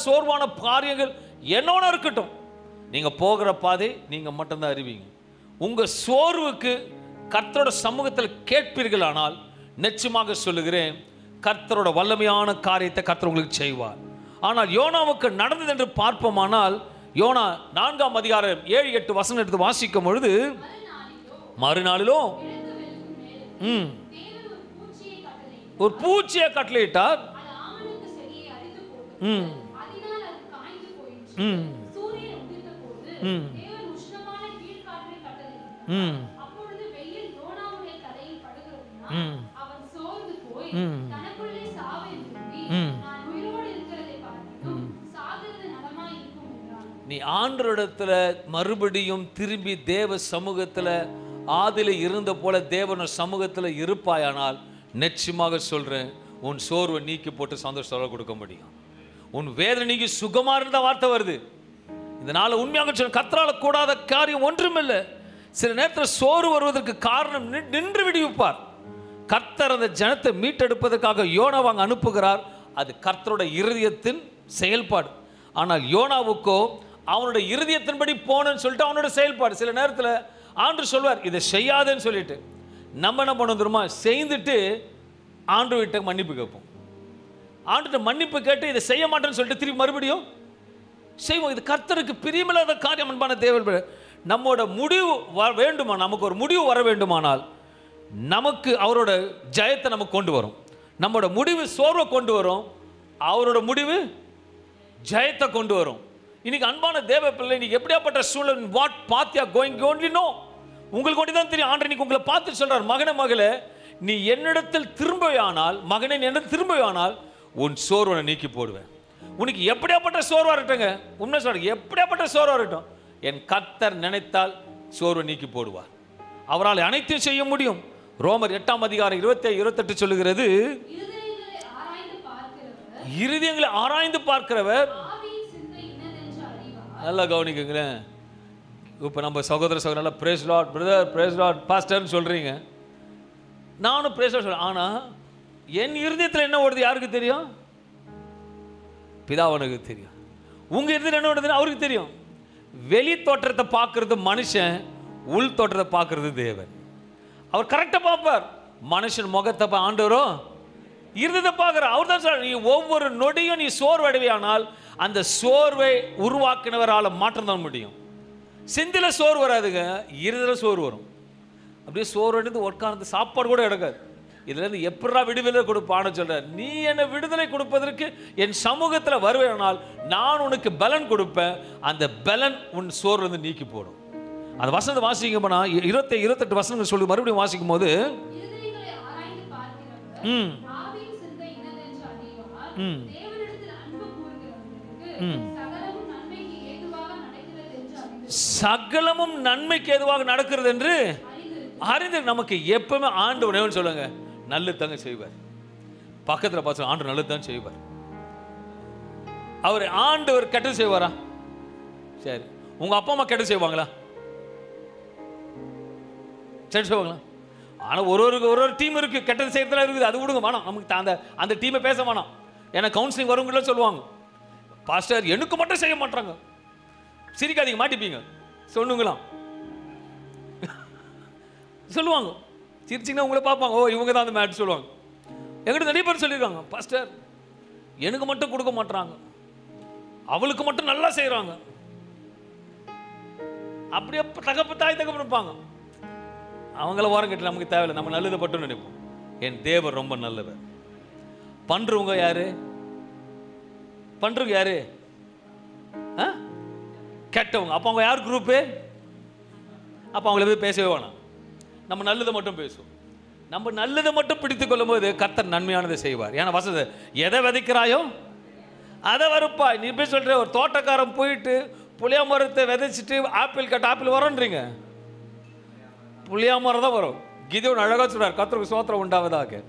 சோர்வான காரியங்கள் என்னோட இருக்கட்டும், நீங்க போகிற பாதை நீங்க மட்டும்தான் அறிவீங்க. உங்க சோர்வுக்கு கர்த்தரோட சமூகத்தில் கேட்பீர்கள். ஆனால் நிச்சயமாக சொல்லுகிறேன், கர்த்தரோட வல்லமையான காரியத்தை கர்த்தர் உங்களுக்கு செய்வார். ஆனால் யோனாவுக்கு நடந்தது என்று பார்ப்போமானால், யோனா 4ஆம் அதிகாரம் 7-8 வசனம் எடுத்து வாசிக்கும் பொழுது, மறுநாளிலும் ஒரு பூச்சியை கட்டளையிட்டார். நீ ஆண்டவரிடத்துல மறுபடியும் திரும்பி தேவ சமூகத்தில் ஆதில இருந்த போல தேவன சமூகத்தில் இருப்பாயானால் நிச்சயமாக சொல்றேன், உன் சோர்வை நீக்கி போட்டு சந்தோஷத்தோட கொடுக்க முடியும். உன் வேதனை நீக்கி சுகமா இருந்த வார்த்தை வருது. இதனால உண்மையாக சொல்ல கர்த்தரால கூடாத காரியம் ஒன்றுமில்லை. சில நேரத்தில் சோர்வு வருவதற்கு காரணம் நின்று விடுவிப்பார். கர்த்தர் அந்த ஜனத்தை மீட்டெடுப்பதற்காக யோனாவாங்க அனுப்புகிறார். அது கர்த்தரோட இருதயத்தின் செயல்பாடு. ஆனால் யோனாவுக்கோ அவனுடைய இருதயத்தின்படி போனன்னு சொல்லிட்டு அவனோட செயல்பாடு. சில நேரத்தில் ஆண்டு சொல்வார் இதை செய்யாதேன்னு சொல்லிட்டு நம்ம என்ன பண்ண தெரியுமா, செய்துட்டு ஆண்டு கிட்ட மன்னிப்பு கேட்போம். ஆண்டுகிட்ட மன்னிப்பு கேட்டு இதை செய்ய மாட்டேன்னு சொல்லிட்டு திரும்பி மறுபடியும் செய்வோம். இது கர்த்தருக்கு பிரியமில்லாத காரியம். அன்பான தேவன், நம்மோட முடிவு வேண்டுமா, நமக்கு ஒரு முடிவு வர வேண்டுமானால் நமக்கு அவரோட ஜெயத்தை நமக்கு கொண்டு வரும். நம்மளோட முடிவு சோர்வை கொண்டு வரும், அவரோட முடிவு ஜெயத்தை கொண்டு வரும். இன்னைக்கு அன்பான தேவ பிள்ளை, இன்னைக்கு எப்படியாப்பட்ட சூழல், what path you are going only no, உங்களுக்கு ஒண்டி தான் தெரியும். ஆண்டவர் இன்னைக்கு உங்களை பார்த்து சொல்றார், மகனே மகளே, நீ என்னிடத்தில் திரும்புவானால், மகனே நீ என்னிடத்தில் திரும்புவானால் உன் சோர்வை நீக்கி போடுவேன். உனக்கு எப்படியாப்பட்ட சோர்வா இருக்கட்டுங்க, உண்மை சொல்ற, எப்படியாப்பட்ட சோர்வா இருக்கட்டும், என் கர்த்தர் நினைத்தால் சோர்வை நீக்கி போடுவார். அவரால் அனைத்தையும் செய்ய முடியும். ரோமர் 8ஆம் அதிகாரம் 27-28 சொல்லுகிறது, இருதயங்களை ஆராய்ந்து பார்க்கிறவர். நல்லா கவனிக்குங்களேன். இப்போ நம்ம சகோதர சகோதரர் praise lord brother, praise lord பாஸ்டர்னு சொல்றீங்க, நானும் பிரேஸ் லார்ட் சொல்றேன். ஆனா என் இருதயத்தில் என்ன ஓடுது யாருக்கு தெரியும்? பிதாவனுக்கு தெரியும். உங்க இருதயத்தில் என்ன ஓடுதுன்னு அவருக்கு தெரியும். வெளி தோற்றத்தை பார்க்கறது மனுஷன், உள் தோற்றத்தை பார்க்கறது தேவன். அவர் கரெக்டாக பார்ப்பார். மனுஷன் முகத்தை ஆண்டவரோ இருந்ததை பார்க்குறார். அவர் தான் சொல்றார், நீ ஒவ்வொரு நொடியும் நீ சோர்வடைவையானால் அந்த சோர்வை உருவாக்கினவரால் மாற்றம் தான் முடியும். சிந்தில சோர்வு வராதுங்க, இருதல சோர்வு வரும். அப்படியே சோர்வடைந்து உட்கார்ந்து சாப்பாடு கூட எடுக்காது. இதுலேருந்து எப்படா விடுதலை கொடுப்பான்னு சொல்றார். நீ என்னை விடுதலை கொடுப்பதற்கு என் சமூகத்தில் வருவேனால் நான் உனக்கு பலன் கொடுப்பேன். அந்த பலன் உன் சோர்வு வந்து நீக்கி போடும். அந்த வசனத்தை வாசிக்க போனா 28 வசனங்கள் சொல்லி மறுபடியும் வாசிக்கும் போது, சகலமும் நன்மைக்கு ஏதுவாக நடக்கிறது என்று அறிந்து. நமக்கு எப்பவுமே ஆண்டவர் சொல்லுங்க, நல்லது தாங்க செய்வார். பக்கத்தில் பார்த்து ஆண்டவர் நல்லது தான் செய்வார். அவர் ஆண்டவர் கெட்டது செய்வாரா? சரி, உங்க அப்பா அம்மா கெட்டது செய்வாங்களா? சரி செய்வாங்களா? ஆனால் ஒரு டீம் இருக்கு, கெட்டது செய்யறதுல இருக்குது. அது விடுங்க, வேணாம் நமக்கு அந்த டீமை பேச வேணாம். ஏன்னா கவுன்சிலிங் வரவங்கள சொல்லுவாங்க, பாஸ்டர் எனக்கு மட்டும் செய்ய மாட்டாங்க. சிரிக்காதீங்க, மாட்டிப்பீங்க சொன்னுங்களாம் சொல்லுவாங்க. சிரிச்சிங்கன்னா உங்களை பார்ப்பாங்க, ஓ இவங்க தான் அந்த மேட் சொல்லுவாங்க. எங்கிட்ட நிறைய பேர் சொல்லியிருக்காங்க, பாஸ்டர் எனக்கு மட்டும் கொடுக்க மாட்டுறாங்க, அவளுக்கு மட்டும் நல்லா செய்கிறாங்க. அப்படியே தாய் தகப்பன் இருப்பாங்க. அவங்கள ஓரம் கட்டல, நமக்கு தேவையில்லை, நம்ம நல்லதை மட்டும் நினைப்போம். என் தேவர் ரொம்ப நல்லவர். பண்றவங்க யாரு? பண்றவங்க யாரு? கெட்டவங்க. அப்போ அவங்க யார் குரூப்பு? அப்போ அவங்கள போய் பேசவே வேணாம், நம்ம நல்லதை மட்டும் பேசுவோம். நம்ம நல்லதை மட்டும் பிடித்து கொள்ளும் போது கர்த்தர் நன்மையானதை செய்வார். ஏன்னா வசதி, எதை விதைக்கிறாயோ அதை வருப்பாய். நீ போய் சொல்ற ஒரு தோட்டக்காரன் போயிட்டு புளியா மரத்தை விதைச்சிட்டு ஆப்பிள் கட்ட ஆப்பிள் வரும்ன்றீங்க, புளியா மரம் தான் வரும். கிதியோன் அழகா சொல்றார், கர்த்தருக்கு ஸ்தோத்திரம் உண்டாவதாக.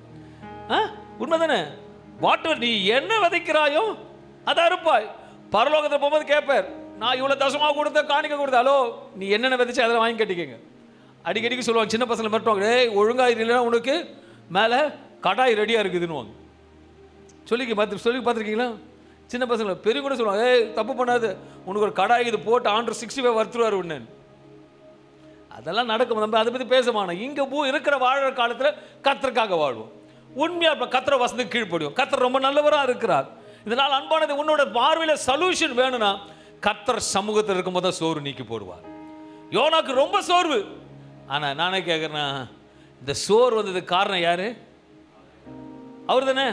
உண்மைதானே? வாட்டர், நீ என்ன விதைக்கிறாயோ அதை அறுப்பாய். பரலோகத்தில் போகும்போது கேட்பார், நான் இவ்வளோ தசமாக கொடுத்த காணிக்க கொடுத்த, ஹலோ நீ என்னென்ன விதைச்சு அதில் வாங்கி கட்டிக்கங்க. அடிக்கடிக்கு சொல்லுவாங்க, சின்ன பசங்களை மிரட்டுவாங்க, ஏய் ஒழுங்காக இல்லைன்னா உனக்கு மேலே கடாய் ரெடியாக இருக்குதுன்னு சொல்லி பார்த்துருக்கீங்களா? சின்ன பசங்களை பெரிய கூட சொல்லுவாங்க, ஏய் தப்பு பண்ணாது, உனக்கு ஒரு கடாய் இது போட்டு ஆண்டு 65 வறுத்துருவார் ஒன்று. அதெல்லாம் நடக்கும், நம்ம அதை பற்றி பேசமான. இங்கே இருக்கிற வாழ்கிற காலத்தில் கர்த்தருக்காக வாழ்வோம். உண்மையாக கர்த்தரை வசனத்துக்கு கீழ்ப்படியும். கர்த்தர் ரொம்ப நல்லவராக இருக்கிறார். இதனால் அன்பானது, உன்னோட பார்வையில் சொல்யூஷன் வேணும்னா கர்த்தர் சமூகத்தில் இருக்கும்போது தான் சோறு நீக்கி போடுவார். யோனாக்கு ரொம்ப சோர்வு. ஆனால் நானே கேட்குறேன், இந்த சோறு வந்ததுக்கு காரணம் யாரு? அவர் தானே.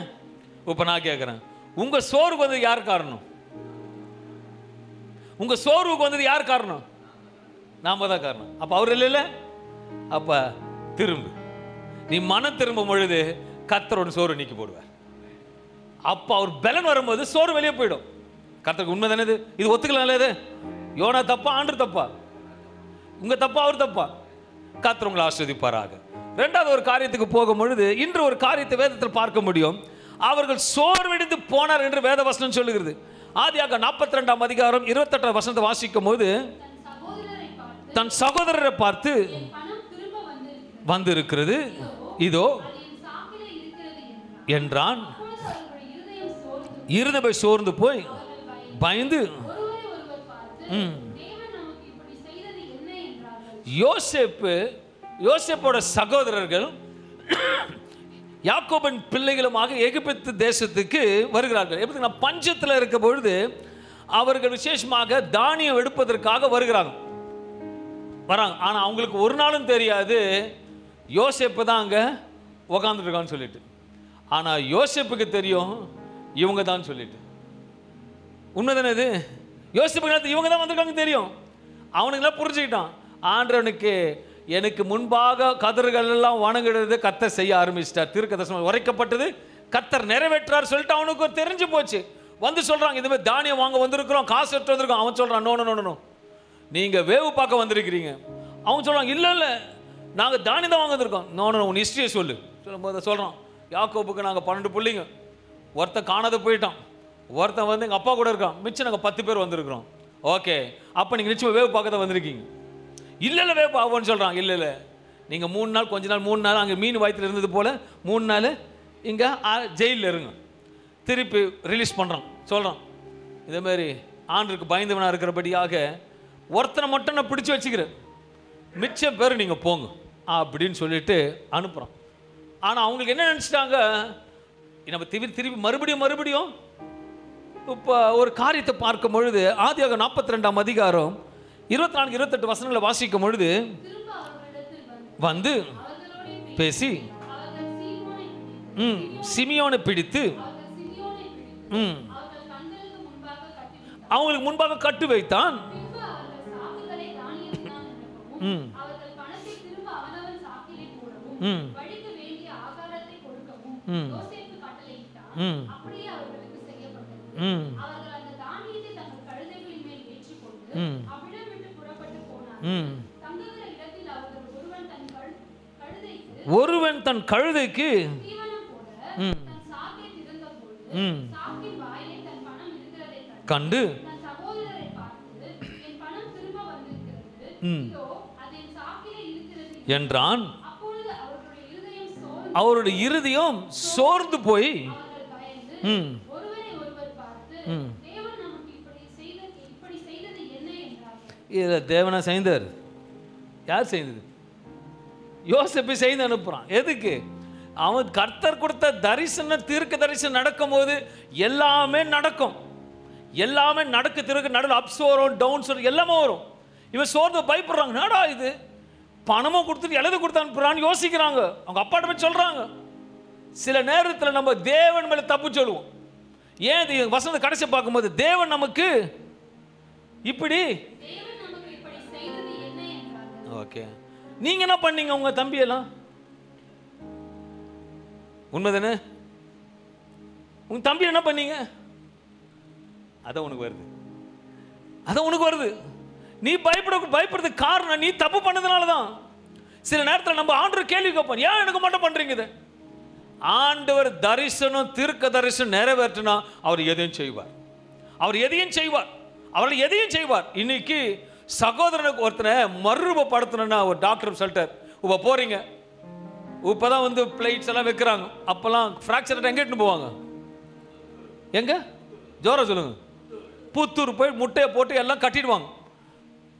இப்போ நான் கேட்குறேன், உங்கள் சோறுக்கு வந்தது யார் காரணம்? உங்கள் சோர்வுக்கு வந்தது யார் காரணம்? நாம தான் காரணம். அப்போ அவர் இல்லைல்ல. அப்போ திரும்பு, நீ மனம் திரும்பும் பொழுது கர்த்தரோட சோறு நீக்கி போடுவார். அப்போ அவர் பலன் வரும்போது சோறு வெளியே போயிடும். கர்த்தருக்கு உண்மை தானே இது? ஒத்துக்கலாம். இது யோனா தப்பா, ஆண்டு தப்பா? உங்க தப்பா, அவர் தப்பா? கர்த்தர் உங்களை ஆசீர்வதிப்பாராக. ரெண்டாவது ஒரு காரியத்துக்கு போகும் பொழுது இன்று ஒரு காரியத்தை வேதத்தில் பார்க்க முடியும். அவர்கள் சோர்வடைந்து போனார் என்று வேத வசனம் சொல்லுகிறது. ஆதியாகமம் 42ஆம் அதிகாரம் 28ஆம் வசனத்தை வாசிக்கும் போது, தன் சகோதரரை பார்த்து வந்திருக்கிறது இதோ என்றான். இருதயம் சோர்ந்து போய் பயந்து யோசேப்போட சகோதரர்கள் யாக்கோபின் பிள்ளைகளுமாக எகிப்து தேசத்துக்கு வருகிறார்கள். எப்படி? பஞ்சத்தில் இருக்க பொழுது அவர்கள் விசேஷமாக தானியம் எடுப்பதற்காக வராங்க. ஆனால் அவங்களுக்கு ஒரு நாளும் தெரியாது யோசேப்பு தான் அங்கே உக்காந்துருக்கான்னு சொல்லிட்டு. ஆனால் யோசேப்புக்கு தெரியும் இவங்க தான் சொல்லிட்டு. உண்மைதானே இது? யோசேப்புக்கு இவங்க தான் வந்திருக்காங்க தெரியும். அவனுங்களாம் புரிஞ்சுக்கிட்டான், ஆண்டவனுக்கு எனக்கு முன்பாக கதிர்கள் எல்லாம் வணங்கிடுறது கர்த்தர் செய்ய ஆரம்பிச்சிட்டார். தீர்க்கதரிசனம் உரைக்கப்பட்டது கர்த்தர் நிறைவேற்றார் சொல்லிட்டு அவனுக்கு தெரிஞ்சு போச்சு. வந்து சொல்றாங்க, இந்த மாதிரி தானியம் வாங்க வந்திருக்கிறோம், காசு எடுத்து வந்திருக்கோம். அவன் சொல்றான், நோ நோ நோ, நீங்க வேவு பார்க்க வந்திருக்கிறீங்க. அவன் சொல்றாங்க, இல்லை இல்லை நாங்கள் தானியம் தான் வாங்க வந்திருக்கோம். நோ நோ, உன் ஹிஸ்ட்ரியை சொல்லு. சொல்லும்போது சொல்றான், யாக்கோபுக்கு நாங்கள் 12 பிள்ளைங்க, ஒருத்தன் காணாத போயிட்டான், ஒருத்தன் வந்து எங்கள் அப்பா கூட இருக்கான், மிச்சம் நாங்கள் 10 பேர் வந்திருக்கிறோம். ஓகே, அப்போ நீங்கள் நிச்சயம் வேவு பார்க்க தான் வந்திருக்கீங்க. இல்லை இல்லை வேவு பார்ப்போன்னு சொல்கிறான். இல்லை இல்லை, நீங்கள் 3 நாள், கொஞ்ச நாள் 3 நாள் அங்கே மீன் வயிற்றில் இருந்தது போல் 3 நாள் இங்கே ஜெயிலில் இருங்க. திருப்பி ரிலீஸ் பண்ணுறான். சொல்கிறான், இதேமாரி ஆண்டுக்கு பயந்தவனாக இருக்கிறபடியாக ஒருத்தனை மட்டும் நான் பிடிச்சி வச்சுக்கிறேன், மிச்சம் பேர் நீங்கள் போங்க அப்படின்னு சொல்லிட்டு அனுப்புகிறான். ஆனால் அவங்களுக்கு என்ன நினச்சிட்டாங்க, நம்ம திருப்பி மறுபடியும் இப்போ ஒரு காரியத்தை பார்க்கும் பொழுது ஆதியாகமம் 42ஆம் அதிகாரம் 24-28 வசனங்களை வாசிக்கும் பொழுது வந்து பேசி சிமியோனை பிடித்து அவங்களுக்கு முன்பாக கட்டு வைத்தான். ஒருவன் தன் கழுதைக்கு கண்டு என்றான். அவருடைய இருதயம் சோர்ந்து போய் இதில் தேவனா செய்தார். யார் செய்தது? யோசேப்பு செய்து அனுப்புகிறான். எதுக்கு? அவன் கர்த்தர் கொடுத்த தரிசனம், தீர்க்க தரிசனம் நடக்கும் போது எல்லாமே நடக்கும். எல்லாமே நடக்க திருக்கு. நடுவில் அப்ஸ் வரும், டவுன்ஸ் வரும், எல்லாமே வரும். இவன் சோர்ந்து பயப்படுறாங்க. நாடா இது பணமும் கொடுத்துட்டு எழுத கொடுத்து அனுப்புறான்னு யோசிக்கிறாங்க. அவங்க அப்பாட்ட போய் சொல்கிறாங்க. சில நேரத்தில் நம்ம தேவன் மேலே தப்பு சொல்லுவோம். ஏன் இது வசந்த கடைசி பார்க்கும்போது தேவன் நமக்கு இப்படி, ஓகே நீங்க என்ன பண்ணீங்க உங்க தம்பியெல்லாம்? உண்மைதானே? உங்க தம்பி என்ன பண்ணீங்க? அதான் உனக்கு வருது, அதான் உனக்கு வருது. நீ பயப்படுறதுக்கு காரணம் நீ தப்பு பண்ணதுனால தான். சில நேரத்தில் நம்ம ஆண்டவர் கேள்வி கேட்போம், ஏன் எனக்கு மட்டும் பண்றீங்க இதை? ஆண்டவர் தரிசனம், தீர்க்க தரிசனம் நிறைவேற்றினா அவர் எதையும் செய்வார். அவர் எதையும் செய்வார். அவர்கள் எதையும் செய்வார். இன்னைக்கு சகோதரனுக்கு ஒருத்தனை மறுரூபப்படுத்தணும்னா ஒரு டாக்டர் சொல்லிட்டார், இப்போ போறீங்க, இப்போதான் வந்து பிளேட்ஸ் எல்லாம் வைக்கிறாங்க. அப்போல்லாம் ஃப்ராக்சர் எங்கே இட்டுன்னு போவாங்க? எங்க ஜோரா சொல்லுங்க. புத்தூர் போய் முட்டையை போட்டு எல்லாம் கட்டிடுவாங்க.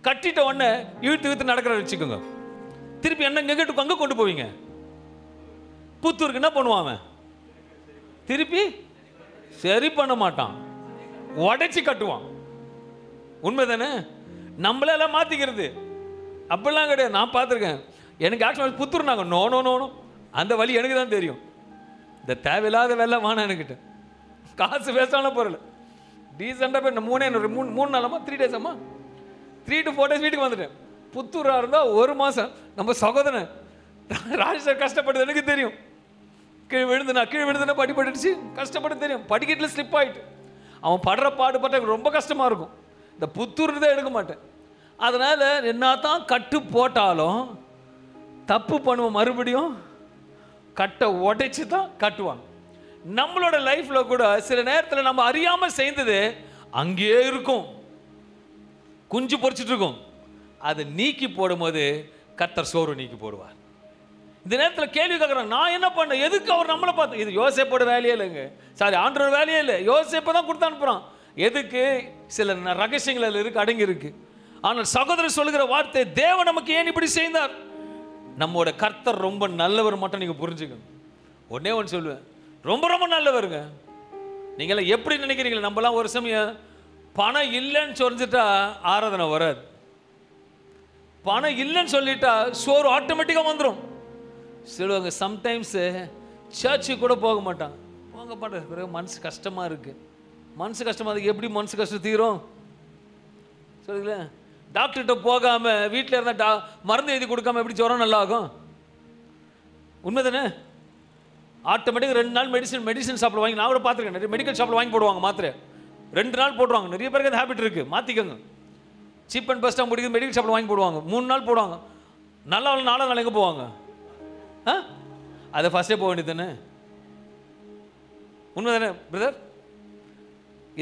கட்டிட்ட உடனே இழுத்து நடக்கிற வச்சுக்கோங்க. திருப்பி என்ன எங்கிட்ட அங்கே கொண்டு போவீங்க? புத்தூருக்கு என்ன பண்ணுவாங்க? திருப்பி சரி பண்ண மாட்டான், உடைச்சி கட்டுவான். உண்மைதானே? நம்மளெல்லாம் மாற்றிக்கிறது அப்படிலாம் கிடையாது. நான் பார்த்துருக்கேன். எனக்கு ஆக்சுவலாக புத்தூர் நாங்கள் நோ நோ நோ அந்த வழி எனக்கு தான் தெரியும். இந்த தேவையில்லாத வேலை வானா என்கிட்ட காசு வேஸ்டான பொருள். டீசெண்டாக போய் மூணு நாளமா 3 days 3 to 4 days வீட்டுக்கு வந்துட்டேன். புத்தூராக இருந்தால் 1 மாதம். நம்ம சகோதரன் ராஜேஷ் கஷ்டப்படுது எனக்கு தெரியும். கீழே விழுந்துனா படிப்பட்டுச்சு, கஷ்டப்பட்டு தெரியும். படிக்கட்டில் ஸ்லிப் ஆகிட்டு அவன் படுற பாடுபட்ட ரொம்ப கஷ்டமாக இருக்கும். இந்த புத்தூர் தான் எடுக்க மாட்டேன். அதனால் என்ன தான் கட்டு போட்டாலும் தப்பு பண்ணுவோம், மறுபடியும் கட்டை உடைச்சி தான் கட்டுவாங்க. நம்மளோட லைஃப்பில் கூட சில நேரத்தில் நம்ம அறியாமல் செய்தது அங்கேயே இருக்கும், குஞ்சு பொறிச்சிட்டு இருக்கும். அதை நீக்கி போடும்போது கர்த்தர் சோறு நீக்கி போடுவார். இந்த நேரத்தில் கேள்வி கேட்குறாங்க, நான் என்ன பண்ணேன்? எதுக்கு அவர் நம்மளை பார்த்து? இது யோசேப்போட வேலையே இல்லைங்க, சாரி ஆண்டவர் வேலையே இல்லை. யோசேப்பை தான் கொடுத்து அனுப்புகிறான். எதுக்கு? சில ரகசியங்கள் இருக்கு, அடங்கி இருக்கு. ஆனால் சகோதரர் சொல்லுகிற வார்த்தை, தேவன் நமக்கு ஏன் இப்படி செய்தார்? நம்மோட கர்த்தர் ரொம்ப நல்லவர் மட்டும் நீங்கள் புரிஞ்சுக்கணும். ஒன்னே ஒன்று சொல்லுவேன், ரொம்ப ரொம்ப நல்லவருங்க. நீங்களாம் எப்படி நினைக்கிறீங்களா? நம்மலாம் ஒரு சமயம் பணம் இல்லைன்னு சொல்லிட்டா ஆராதனை வராது. பணம் இல்லைன்னு சொல்லிட்டா சோறு ஆட்டோமேட்டிக்காக வந்துடும். சொல்லுவாங்க சம்டைம்ஸு சர்ச்சுக்கு கூட போக மாட்டாங்க. போக மாட்டாங்க, மனசு கஷ்டமாக இருக்குது. மனசு கஷ்டமாக இருக்குது. எப்படி மனசு கஷ்டம் தீரும் சொல்லுங்களேன்? டாக்டர்கிட்ட போகாமல் வீட்டில் இருந்தால் மருந்து எழுதி கொடுக்காம எப்படி ஜுரம் நல்லா ஆகும்? உண்மை தானே? ஆட்டோமேட்டிக் 2 நாள் மெடிசன் ஷாப்பில் வாங்கி, நான் கூட பார்த்துருக்கேன், நிறைய மெடிக்கல் ஷாப்பில் வாங்கி போடுவாங்க மாத்திரை. 2 நாள் போடுவாங்க. நிறைய பேருக்கு அந்த ஹேபிட் இருக்குது, மாற்றிக்கோங்க. சீப் அண்ட் பெஸ்ட்டாக முடிக்குது மெடிக்கல் ஷாப்பில் வாங்கி போடுவாங்க. 3 நாள் போடுவாங்க. நல்லா 4 நாள் எங்கே போவாங்க? அதை ஃபஸ்ட்டே போக வேண்டியது தானே? உண்மை தானே பிரதர்?